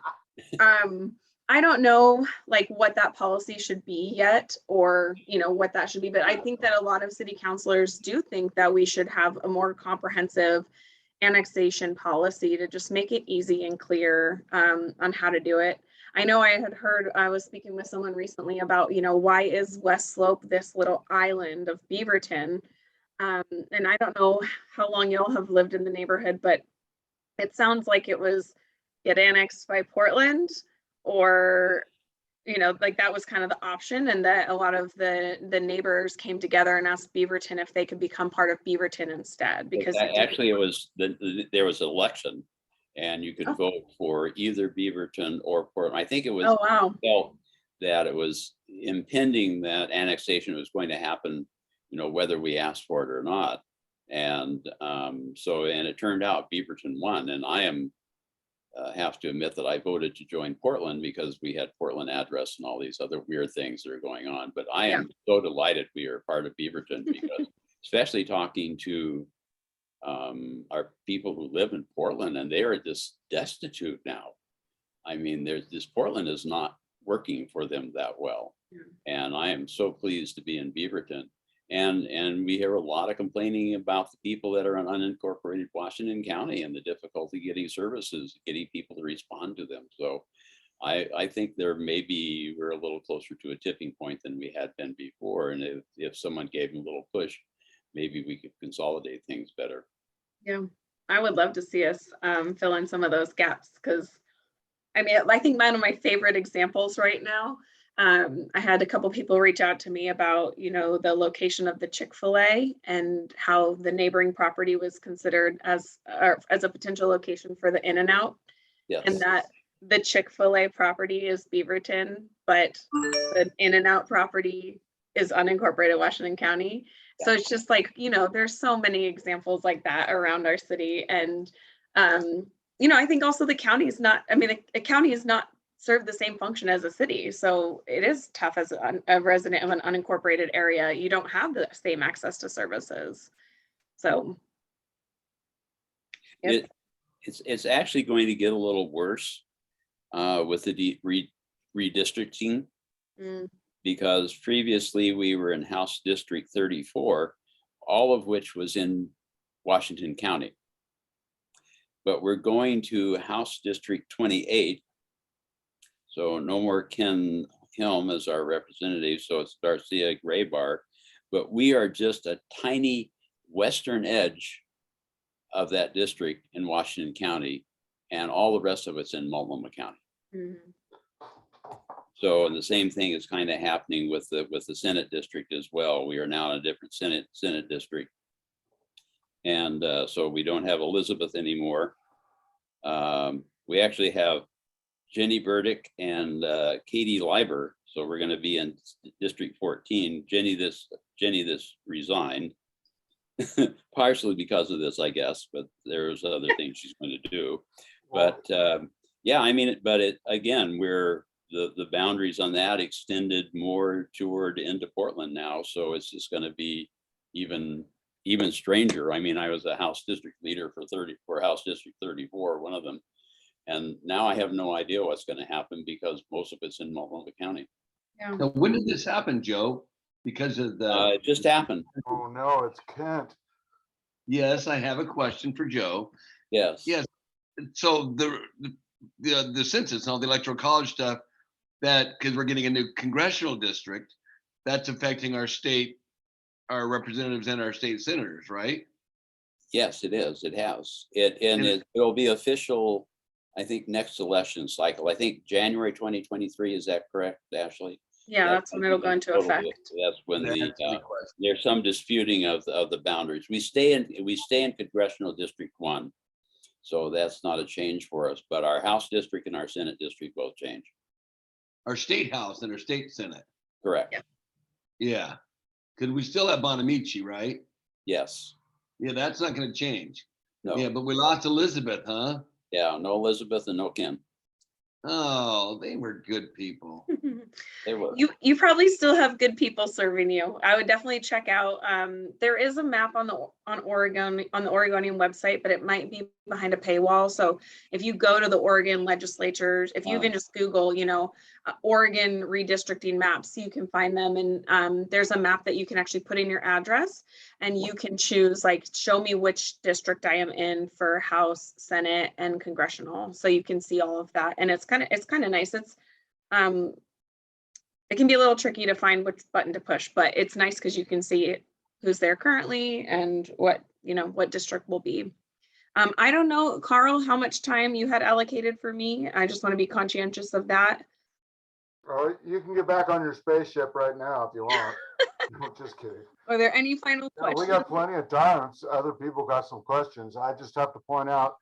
I don't know what that policy should be yet, or what that should be, but I think that a lot of city councilors do think that we should have a more comprehensive annexation policy to just make it easy and clear on how to do it. I know I was speaking with someone recently about, why is West Slope this little island of Beaverton? And I don't know how long y'all have lived in the neighborhood, but it sounds like it was get annexed by Portland, or, that was kind of the option, and that a lot of the neighbors came together and asked Beaverton if they could become part of Beaverton instead, because Actually, it was there was an election, and you could vote for either Beaverton or Portland. I think it was felt that it was impending that annexation was going to happen, whether we asked for it or not. And and it turned out Beaverton won, and I have to admit that I voted to join Portland because we had Portland address and all these other weird things that are going on. But I am so delighted we are part of Beaverton, because especially talking to our people who live in Portland, and they are just destitute now. I mean, Portland is not working for them that well. And I am so pleased to be in Beaverton. And we hear a lot of complaining about the people that are in unincorporated Washington County and the difficulty getting services, getting people to respond to them. So I think we're a little closer to a tipping point than we had been before. And if someone gave them a little push, maybe we could consolidate things better. Yeah, I would love to see us fill in some of those gaps, because I think one of my favorite examples right now, I had a couple people reach out to me about, the location of the Chick-fil-A and how the neighboring property was considered as a potential location for the In-N-Out. Yes. And the Chick-fil-A property is Beaverton, but the In-N-Out property is unincorporated Washington County. So it's just like, you know, there's so many examples like that around our city. And, you know, I think also the county is not, I mean, a county is not serve the same function as a city. So it is tough as a resident of an unincorporated area. You don't have the same access to services. So. Yep. It's actually going to get a little worse with the redistricting. Because previously we were in House District 34, all of which was in Washington County. But we're going to House District 28. So no more Ken Helm as our representative, so it's Darcia Graybar. But we are just a tiny western edge of that district in Washington County, and all the rest of it's in Multnomah County. So, and the same thing is kind of happening with the Senate district as well. We are now in a different Senate district. And so we don't have Elizabeth anymore. We actually have Jenny Burdick and Katie Leiber. So we're going to be in District 14. Jenny this resigned, partially because of this, I guess, but there's other things she's going to do. But yeah, I mean, but again, we're the boundaries on that extended more toward into Portland now. So it's just going to be even stranger. I mean, I was a House District leader for House District 34, one of them. And now I have no idea what's going to happen because most of it's in Multnomah County. Yeah. Now, when did this happen, Joe? Because of the. It just happened. Oh, no, it's Kent. Yes, I have a question for Joe. Yes. Yes. So the census, all the electoral college stuff, that because we're getting a new congressional district, that's affecting our state, our representatives and our state senators, right? Yes, it is. It has. It'll be official, I think, next election cycle. I think January 2023. Is that correct, Ashley? Yeah, that's when it'll go into effect. That's when That's the question. there's some disputing of the boundaries. We stay in congressional district 1, so that's not a change for us. But our House district and our Senate district both change. Our state house and our state senate. Correct. Yeah. Yeah, because we still have Bonamici, right? Yes. Yeah, that's not going to change. No. Yeah, but we lost Elizabeth, huh? Yeah. No Elizabeth and no Ken. Oh, they were good people. They were. You probably still have good people serving you. I would definitely check out. There is a map on the Oregonian website, but it might be behind a paywall. So if you go to the Oregon legislatures, if you even just Google, you know, Oregon redistricting maps, you can find them. And there's a map that you can actually put in your address, and you can choose, like, show me which district I am in for House, Senate, and congressional. So you can see all of that, and it's kind of nice. It's it can be a little tricky to find which button to push, but it's nice because you can see who's there currently and what district will be. I don't know, Carl, how much time you had allocated for me. I just want to be conscientious of that. Oh, you can get back on your spaceship right now if you want. No, just kidding. Are there any final No, we questions? got plenty of time. Other people got some questions. I just have to point out,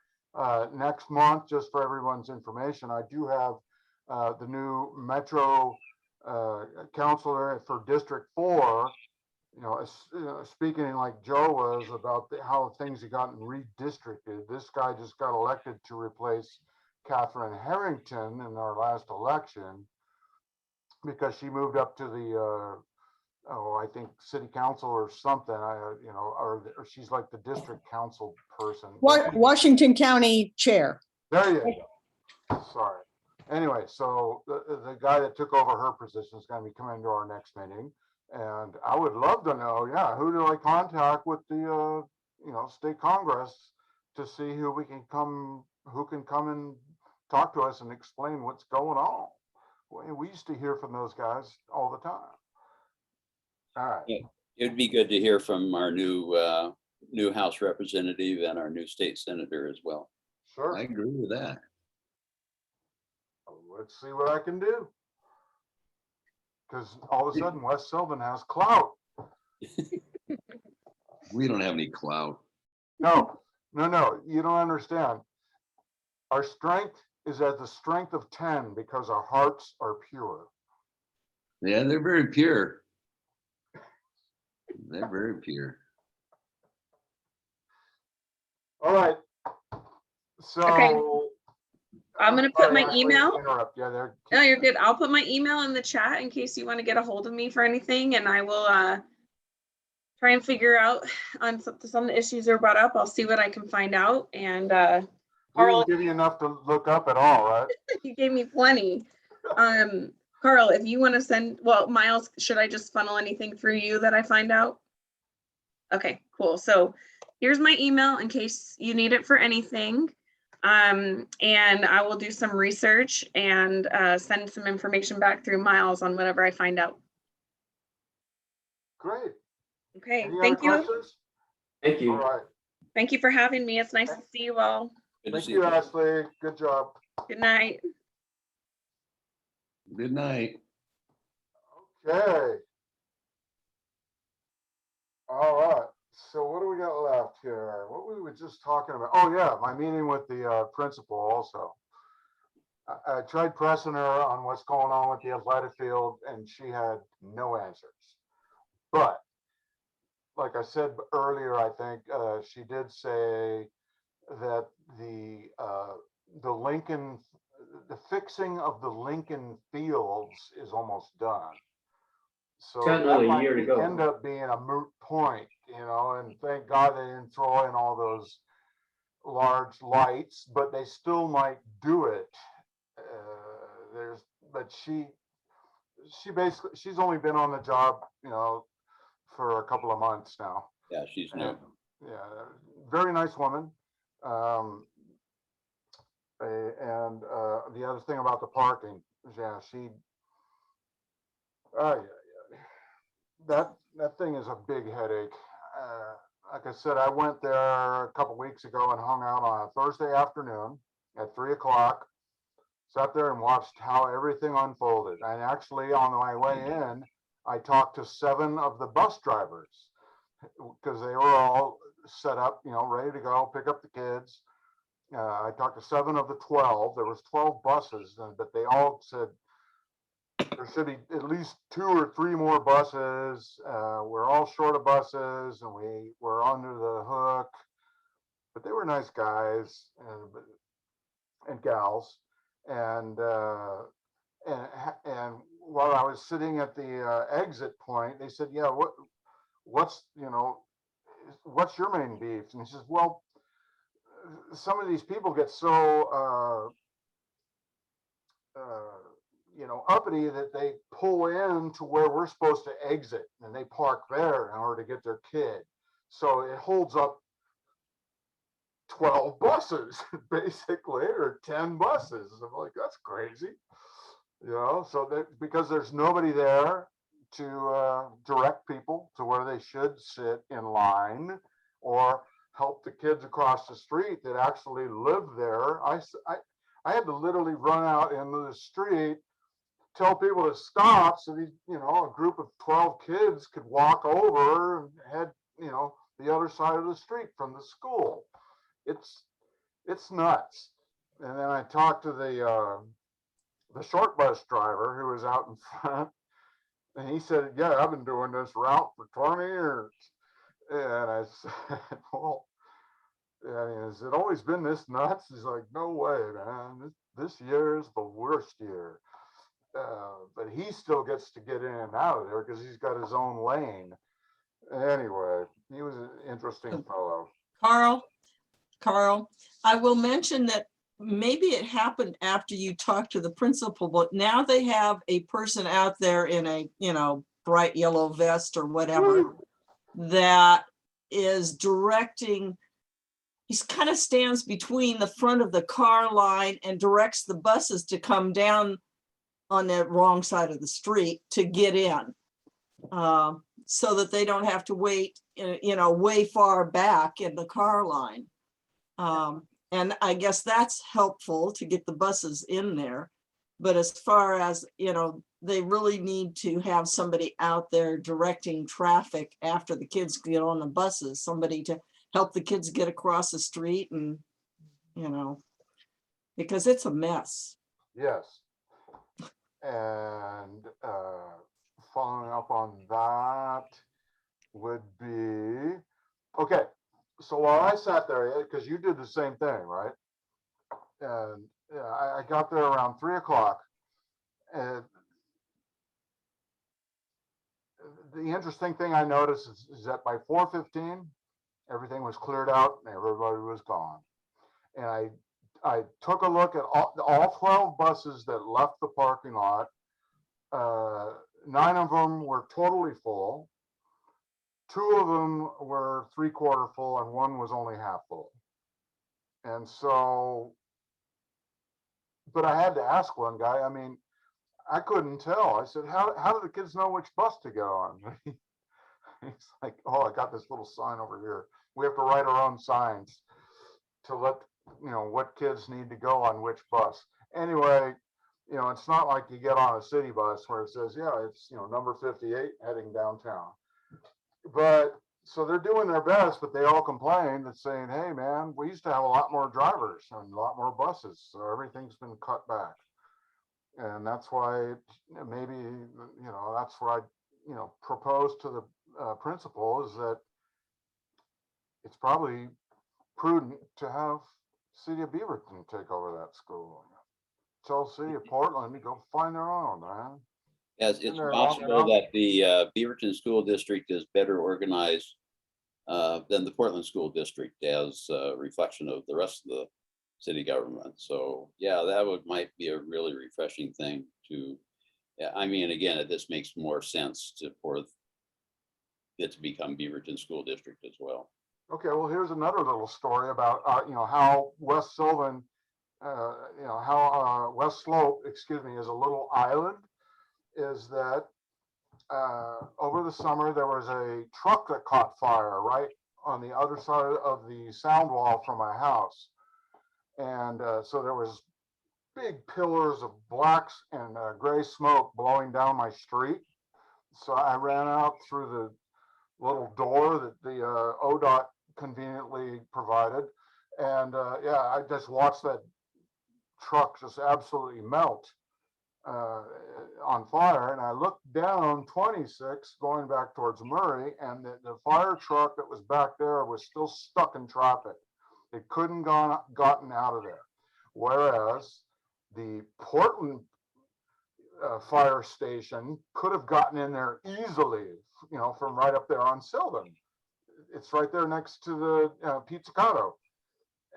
next month, just for everyone's information, I do have the new Metro counselor for District 4. Speaking like Joe was about how things have gotten redistricted. This guy just got elected to replace Catherine Harrington in our last election because she moved up to the I think city council or something. Or she's like the district council person. Washington County Chair. There you go. Sorry. Anyway, so the guy that took over her position is going to be coming to our next meeting, and I would love to know, who do I contact with the state congress to see who can come and talk to us and explain what's going on. We used to hear from those guys all the time. All right. Yeah, it'd be good to hear from our new House representative and our new state senator as well. Sure. I agree with that. Let's see what I can do. Because all of a sudden, West Sylvan has clout. We don't have any clout. No, you don't understand. Our strength is at the strength of 10 because our hearts are pure. Yeah, they're very pure. They're very pure. All right. So. Okay. I'm gonna put sorry, my Ashley, email. Interrupt. Yeah, there. No, you're good. I'll put my email in the chat in case you want to get a hold of me for anything, and I will try and figure out on some of the issues that are brought up. I'll see what I can find out. And We Carl, didn't give you enough to look up at all, right? you gave me plenty. Carl, if you want to send, well, Miles, should I just funnel anything through you that I find out? Okay, cool. So here's my email in case you need it for anything. And I will do some research and send some information back through Miles on whatever I find out. Great. Okay, Any thank other you. questions? Thank you. All right. Thank you for having me. It's nice to see you all. Good to Thank see you, Ashley. Good job. Good night. Good night. Okay. All right. So what do we got left here? What were we just talking about? Oh yeah, my meeting with the principal also. I tried pressing her on what's going on with the athletic field and she had no answers. But like I said earlier, I think she did say that the fixing of the Lincoln fields is almost done. So Got that another might year to go. end up being a moot point, you know, and thank God they didn't throw in all those large lights, but they still might do it. But she's only been on the job, you know, for a couple of months now. Yeah, she's new. Yeah, very nice woman. And the other thing about the parking, yeah, that thing is a big headache. Like I said, I went there a couple weeks ago and hung out on a Thursday afternoon at 3 o'clock. Sat there and watched how everything unfolded. And actually, on my way in, I talked to 7 of the bus drivers because they were all set up, you know, ready to go pick up the kids. I talked to 7 of the 12. There was 12 buses, but they all said there should be at least 2 or 3 more buses. We're all short of buses, and we were under the hook. But they were nice guys and gals. And while I was sitting at the exit point, they said, "Yeah, what's your main beef?" And he says, "Well, some of these people get so uppity that they pull in to where we're supposed to exit, and they park there in order to get their kid. So it holds up 12 buses, basically, or 10 buses." I'm like, that's crazy. You know, so that because there's nobody there to direct people to where they should sit in line or help the kids across the street that actually live there. I had to literally run out into the street, tell people to stop so these, you know, a group of 12 kids could walk over and head, you know, the other side of the street from the school. It's nuts. And then I talked to the short bus driver who was out in front, and he said, "Yeah, I've been doing this route for 20 years." And I said, "Well, I mean, has it always been this nuts?" He's like, "No way, man. This year is the worst year." But he still gets to get in and out of there because he's got his own lane. Anyway, he was an interesting fellow. Carl, I will mention that maybe it happened after you talked to the principal, but now they have a person out there in a, you know, bright yellow vest or whatever that is directing. He's kind of stands between the front of the car line and directs the buses to come down on the wrong side of the street to get in, so that they don't have to wait, you know, way far back in the car line. And I guess that's helpful to get the buses in there. But as far as, you know, they really need to have somebody out there directing traffic after the kids get on the buses, somebody to help the kids get across the street and, you know. because it's a mess. Yes. And following up on that would be, okay, so while I sat there, because you did the same thing, right? And yeah, I got there around 3 o'clock. And the interesting thing I noticed is that by 4:15, everything was cleared out and everybody was gone. And I took a look at all 12 buses that left the parking lot. 9 of them were totally full. 2 of them were 3/4 full and 1 was only half full. And so, but I had to ask one guy, I mean, I couldn't tell. I said, how do the kids know which bus to get on? He's like, oh, I got this little sign over here. We have to write our own signs to let, what kids need to go on which bus. Anyway, it's not like you get on a city bus where it says, yeah, it's, number 58 heading downtown. But so they're doing their best, but they all complain that saying, hey, man, we used to have a lot more drivers and a lot more buses. So everything's been cut back. And that's why maybe, that's why I, proposed to the principal is that it's probably prudent to have City of Beaverton take over that school. Tell City of Portland to go find their own, man. Yes, it's they're possible all- that the Beaverton School District is better organized than the Portland School District as a reflection of the rest of the city government. So yeah, that might be a really refreshing thing to, yeah, I mean, again, this makes more sense for it to become Beaverton School District as well. Okay, well, here's another little story about, how West Sylvan, how West Slope, excuse me, is a little island, is that over the summer, there was a truck that caught fire right on the other side of the sound wall from my house. And so there was big pillars of blacks and gray smoke blowing down my street. So I ran out through the little door that the ODOT conveniently provided. And yeah, I just watched that truck just absolutely melt on fire. And I looked down 26 going back towards Murray, and the fire truck that was back there was still stuck in traffic. It couldn't gotten out of there. Whereas the Portland fire station could have gotten in there easily, from right up there on Sylvan. It's right there next to the Pizzicato.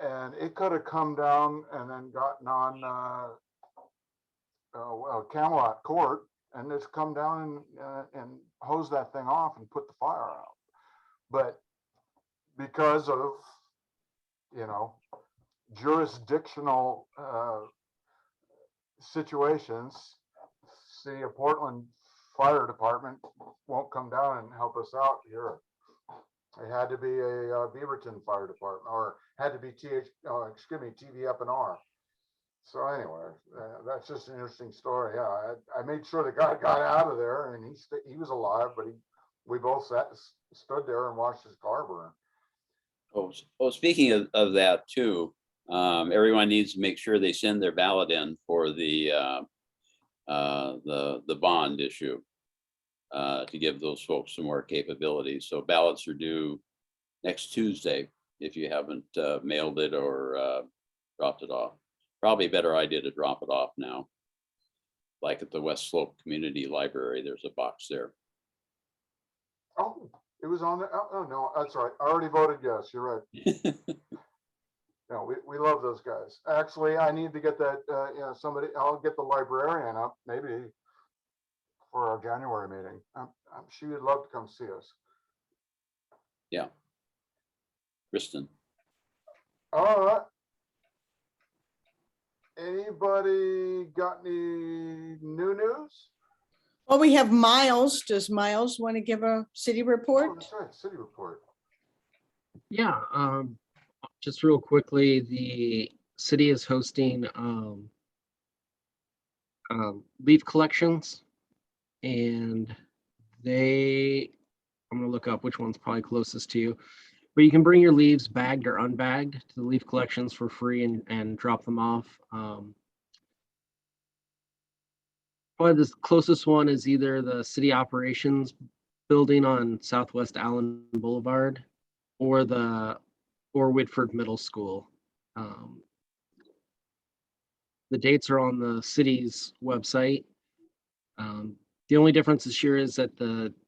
And it could have come down and then gotten on Camelot Court and just come down and hose that thing off and put the fire out. But because of, jurisdictional situations, City of Portland Fire Department won't come down and help us out here. It had to be a Beaverton Fire Department, or had to be TV up and R. So anyway, that's just an interesting story. Yeah, I made sure the guy got out of there, and he was alive, but we both stood there and watched his car burn. Oh, speaking of that too, everyone needs to make sure they send their ballot in for the bond issue to give those folks some more capabilities. So ballots are due next Tuesday if you haven't mailed it or dropped it off. Probably a better idea to drop it off now. Like at the West Slope Community Library, there's a box there. Oh, it was on there. Oh, no, that's right. I already voted yes. You're right. No, we love those guys. Actually, I need to get that, I'll get the librarian up maybe for our January meeting. She would love to come see us. Yeah. Kristen. All right. Anybody got any new news? Well, we have Miles. Does Miles want to give a city Oh, report? that's right, city report. Yeah, just real quickly, the city is hosting leaf collections, and I'm gonna look up which one's probably closest to you. But you can bring your leaves bagged or unbagged to the leaf collections for free and drop them off. Probably the closest one is either the city operations building on Southwest Allen Boulevard or Whitford Middle School. The dates are on the city's website. The only difference this year is that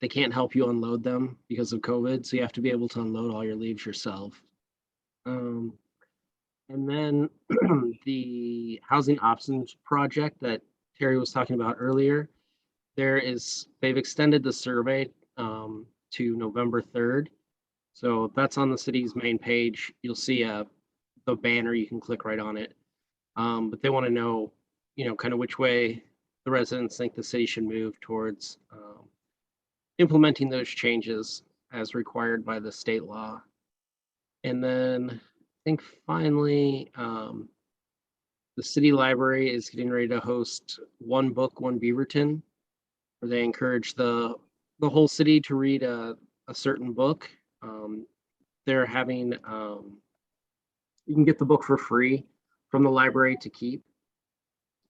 they can't help you unload them because of COVID, so you have to be able to unload all your leaves yourself. And then the housing options project that Terry was talking about earlier, they've extended the survey to November 3rd. So that's on the city's main page. You'll see the banner, you can click right on it. But they want to know, kind of which way the residents think the city should move towards implementing those changes as required by the state law. And then I think finally, the city library is getting ready to host One Book, One Beaverton, where they encourage the whole city to read a certain book. They're having, you can get the book for free from the library to keep.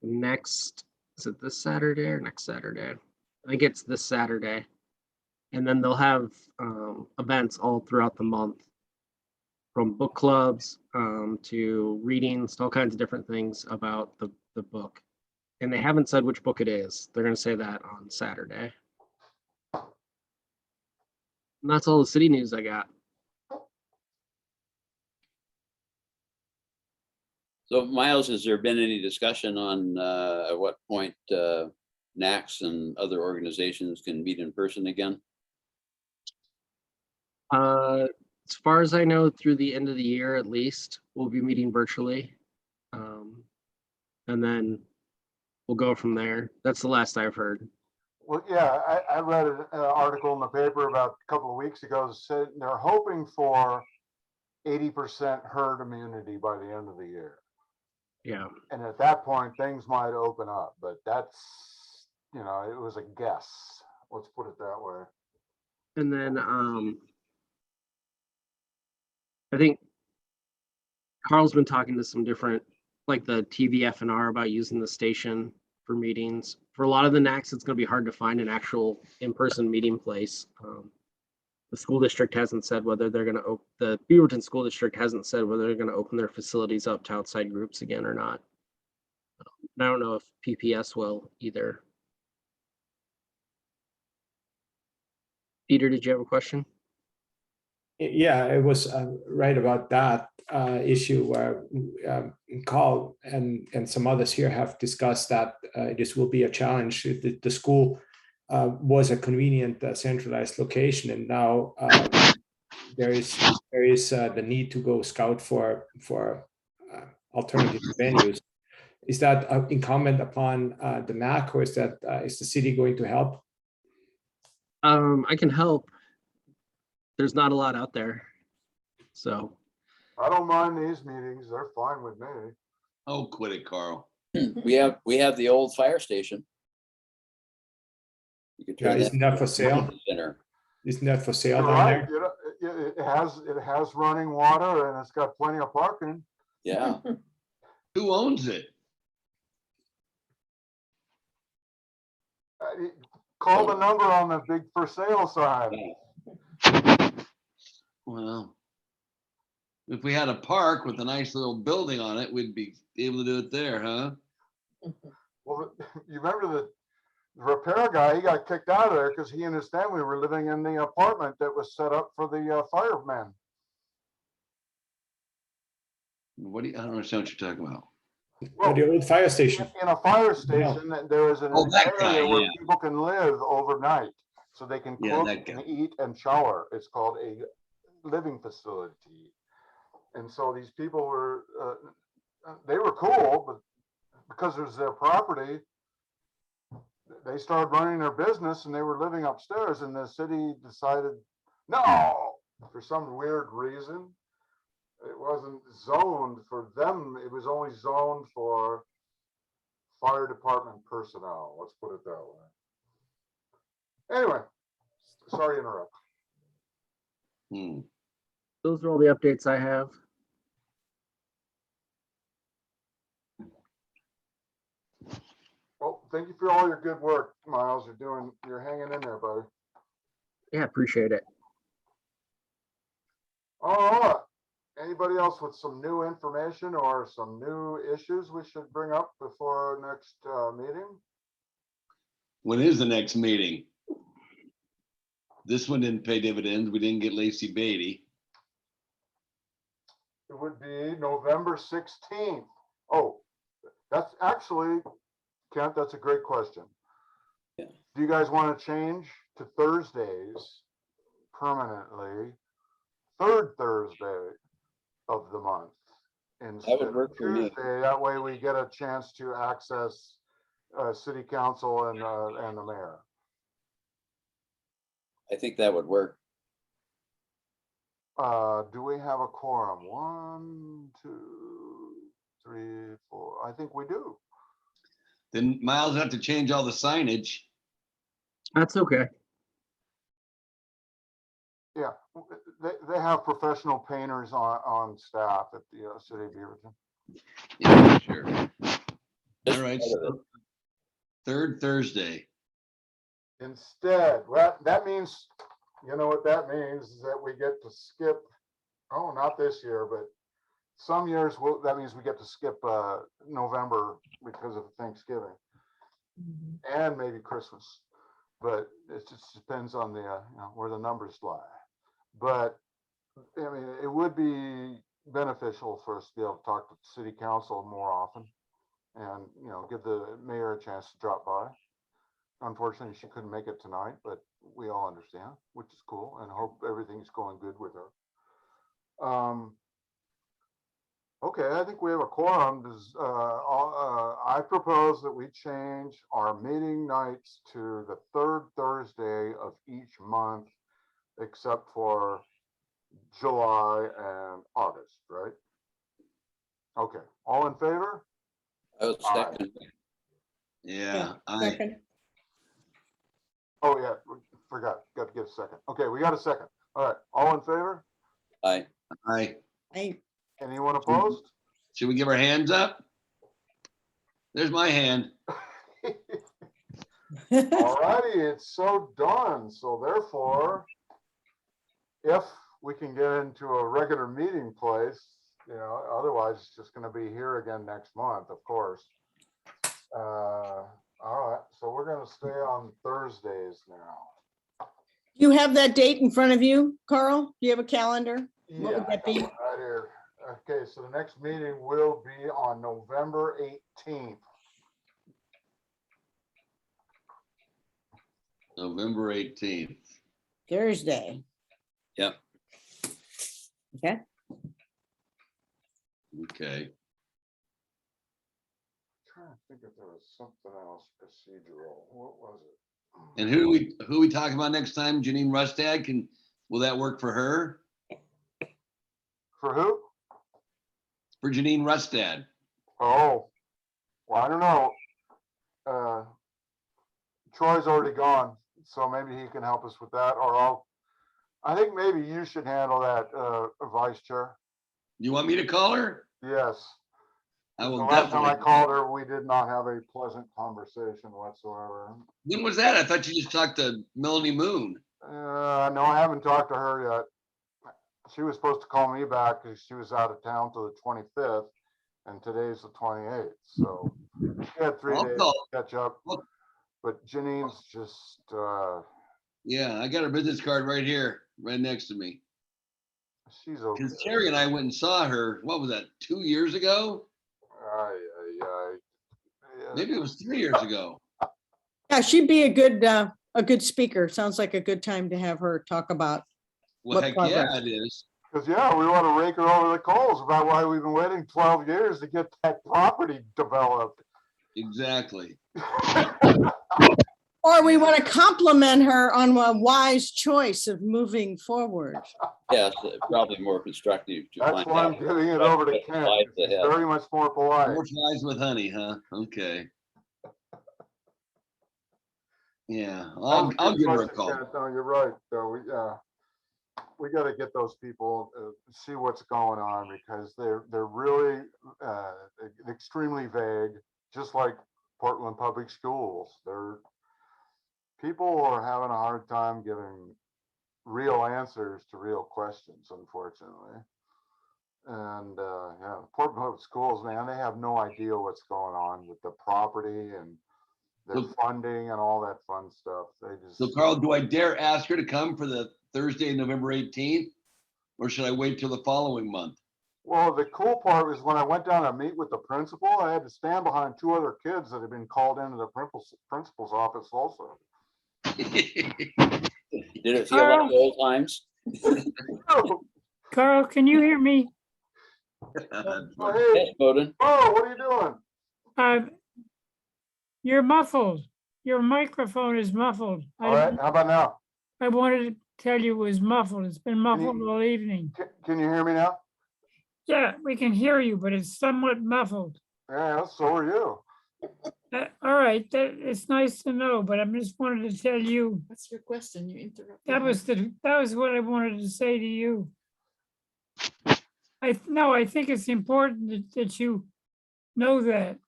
Is it this Saturday or next Saturday? I think it's this Saturday. And then they'll have events all throughout the month, from book clubs to readings, to all kinds of different things about the book. And they haven't said which book it is. They're going to say that on Saturday. And that's all the city news I got. So Miles, has there been any discussion on at what point NACs and other organizations can meet in person again? As far as I know, through the end of the year, at least, we'll be meeting virtually. And then we'll go from there. That's the last I've heard. Well, yeah, I read an article in the paper about a couple of weeks ago, said they're hoping for 80% herd immunity by the end of the year. Yeah. And at that point, things might open up, but that's, it was a guess. Let's put it that way. And then I think Carl's been talking to some different, like the TVF&R, about using the station for meetings. For a lot of the NACs, it's going to be hard to find an actual in-person meeting place. The school district hasn't said whether they're going to the Beaverton School District hasn't said whether they're going to open their facilities up to outside groups again or not. And I don't know if PPS will either. Peter, did you have a question? Yeah, it was right about that issue where Carl and some others here have discussed that this will be a challenge. The school was a convenient centralized location, and now there is the need to go scout for alternative venues. Is that incumbent upon the NAC, or is the city going to help? I can help. There's not a lot out there, so. I don't mind these meetings. They're fine with me. Oh, quit it, Carl. We have the old fire station. You could turn Isn't that for sale? Center. Isn't that for sale You're down right. there? It has running water and it's got plenty of parking. Yeah. Who owns it? Call the number on the big for sale sign. Well, if we had a park with a nice little building on it, we'd be able to do it there, huh? Well, you remember the repair guy, he got kicked out of there because he and his family were living in the apartment that was set up for the firemen. I don't understand what you're talking about. Well, the old fire station. In a fire station, there is an Oh, that guy, area where yeah. people can live overnight, so they can Yeah, cook that guy. and eat and shower. It's called a living facility. And so these people were, they were cool, but because it was their property, they started running their business and they were living upstairs, and the city decided, no, for some weird reason, it wasn't zoned for them. It was only zoned for fire department personnel. Let's put it that way. Anyway, sorry to interrupt. those are all the updates I have. Well, thank you for all your good work, Miles. You're hanging in there, buddy. Yeah, appreciate it. All right. Anybody else with some new information or some new issues we should bring up before our next meeting? When is the next meeting? This one didn't pay dividends. We didn't get Lacey Beaty. It would be November 16th. Oh, that's actually, Kent, that's a great question. Yeah. Do you guys want to change to Thursdays permanently? Third Thursday of the month instead of work for me. Tuesday. That way we get a chance to access city council and the mayor. I think that would work. Do we have a quorum? 1, 2, 3, 4. I think we do. Then Miles will have to change all the signage. That's okay. Yeah, they have professional painters on staff at the city of Beaverton. Yeah, sure. Just All right. part of it. So third Thursday. Instead, that means, you know what that means is that we get to skip, oh, not this year, but some years that means we get to skip November because of Thanksgiving and maybe Christmas. But it just depends on the where the numbers lie. But I mean, it would be beneficial for us to be able to talk to the city council more often and, give the mayor a chance to drop by. Unfortunately, she couldn't make it tonight, but we all understand, which is cool, and hope everything's going good with her. Okay, I think we have a quorum. I propose that we change our meeting nights to the third Thursday of each month, except for July and August, right? Okay, all in favor? I would Aye. second. Yeah. Second. Oh, yeah, forgot, got to get a second. Okay, we got a second. All right, all in favor? Aye. Anyone opposed? Should we give our hands up? There's my hand. All righty, it's so done. So therefore, if we can get into a regular meeting place, otherwise it's just going to be here again next month, of course. All right, so we're going to stay on Thursdays now. You have that date in front of you, Carl? Do you have a calendar? What would Yeah, that be? right here. Okay, so the next meeting will be on November 18th. November 18th. Thursday. Yep. Okay. Okay. Trying to think if there was something else procedural. What was it? And who we talking about next time? Janine Rustad? Will that work for her? For who? For Janine Rustad? Oh, well, I don't know. Troy's already gone, so maybe he can help us with that, or I think maybe you should handle that, Vice Chair. You want me to call her? Yes. I The will last time I definitely. called her, we did not have a pleasant conversation whatsoever. When was that? I thought you just talked to Melanie Moon. No, I haven't talked to her yet. She was supposed to call me back because she was out of town till the 25th, and today's the 28th. So she had 3 I'll days call. to catch up. But Janine's just, Yeah, I got her business card right here, right next to me. she's okay. Because Terry and I went and saw her, what was that, 2 years ago? Maybe it was 3 years ago. Yeah, she'd be a good speaker. Sounds like a good time to have her talk about. Well, What heck yeah, progress? it is. Because, yeah, we want to rake her over the coals about why we've been waiting 12 years to get that property developed. Exactly. Or we want to compliment her on a wise choice of moving forward. Yes, probably more constructive to That's find why I'm out. giving it over to what Kent. lies He's ahead. very much more polite. More flies with honey, huh? Okay. Yeah, That was I'll good give her a question, call. Kent. No, you're right, though. we got to get those people, see what's going on, because they're really extremely vague, just like Portland Public Schools. People are having a hard time giving real answers to real questions, unfortunately. And yeah, Portland Public Schools, man, they have no idea what's going on with the property and their funding and all that fun stuff. They just. So Carl, do I dare ask her to come for the Thursday, November 18th? Or should I wait till the following month? Well, the cool part was when I went down to meet with the principal, I had to stand behind 2 other kids that had been called into the principal's office also. Did it feel like the old times? Carl, can you hear me? Oh, hey, Yes, Bowden. oh, what are you doing? You're muffled. Your microphone is muffled. All right, how about now? I wanted to tell you it was muffled. It's been muffled all evening. Can you hear me now? Yeah, we can hear you, but it's somewhat muffled. Yeah, so are you. All right, it's nice to know, but I just wanted to tell you, What's your question? You interrupted. that was what I wanted to say to you. I think it's important that you know that.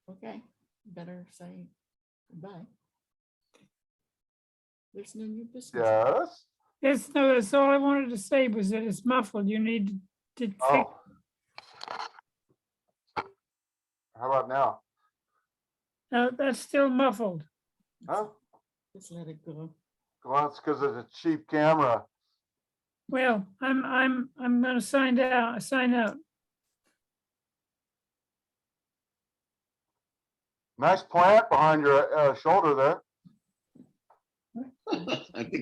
Okay, better say goodbye. There's no new business. Yes. That's all I wanted to say was that it's muffled. You need to fix. Oh. How about now? That's still muffled. Huh? Just let it go. Well, it's because it's a cheap camera. Well, I'm gonna sign out. Nice plant behind your shoulder there. I think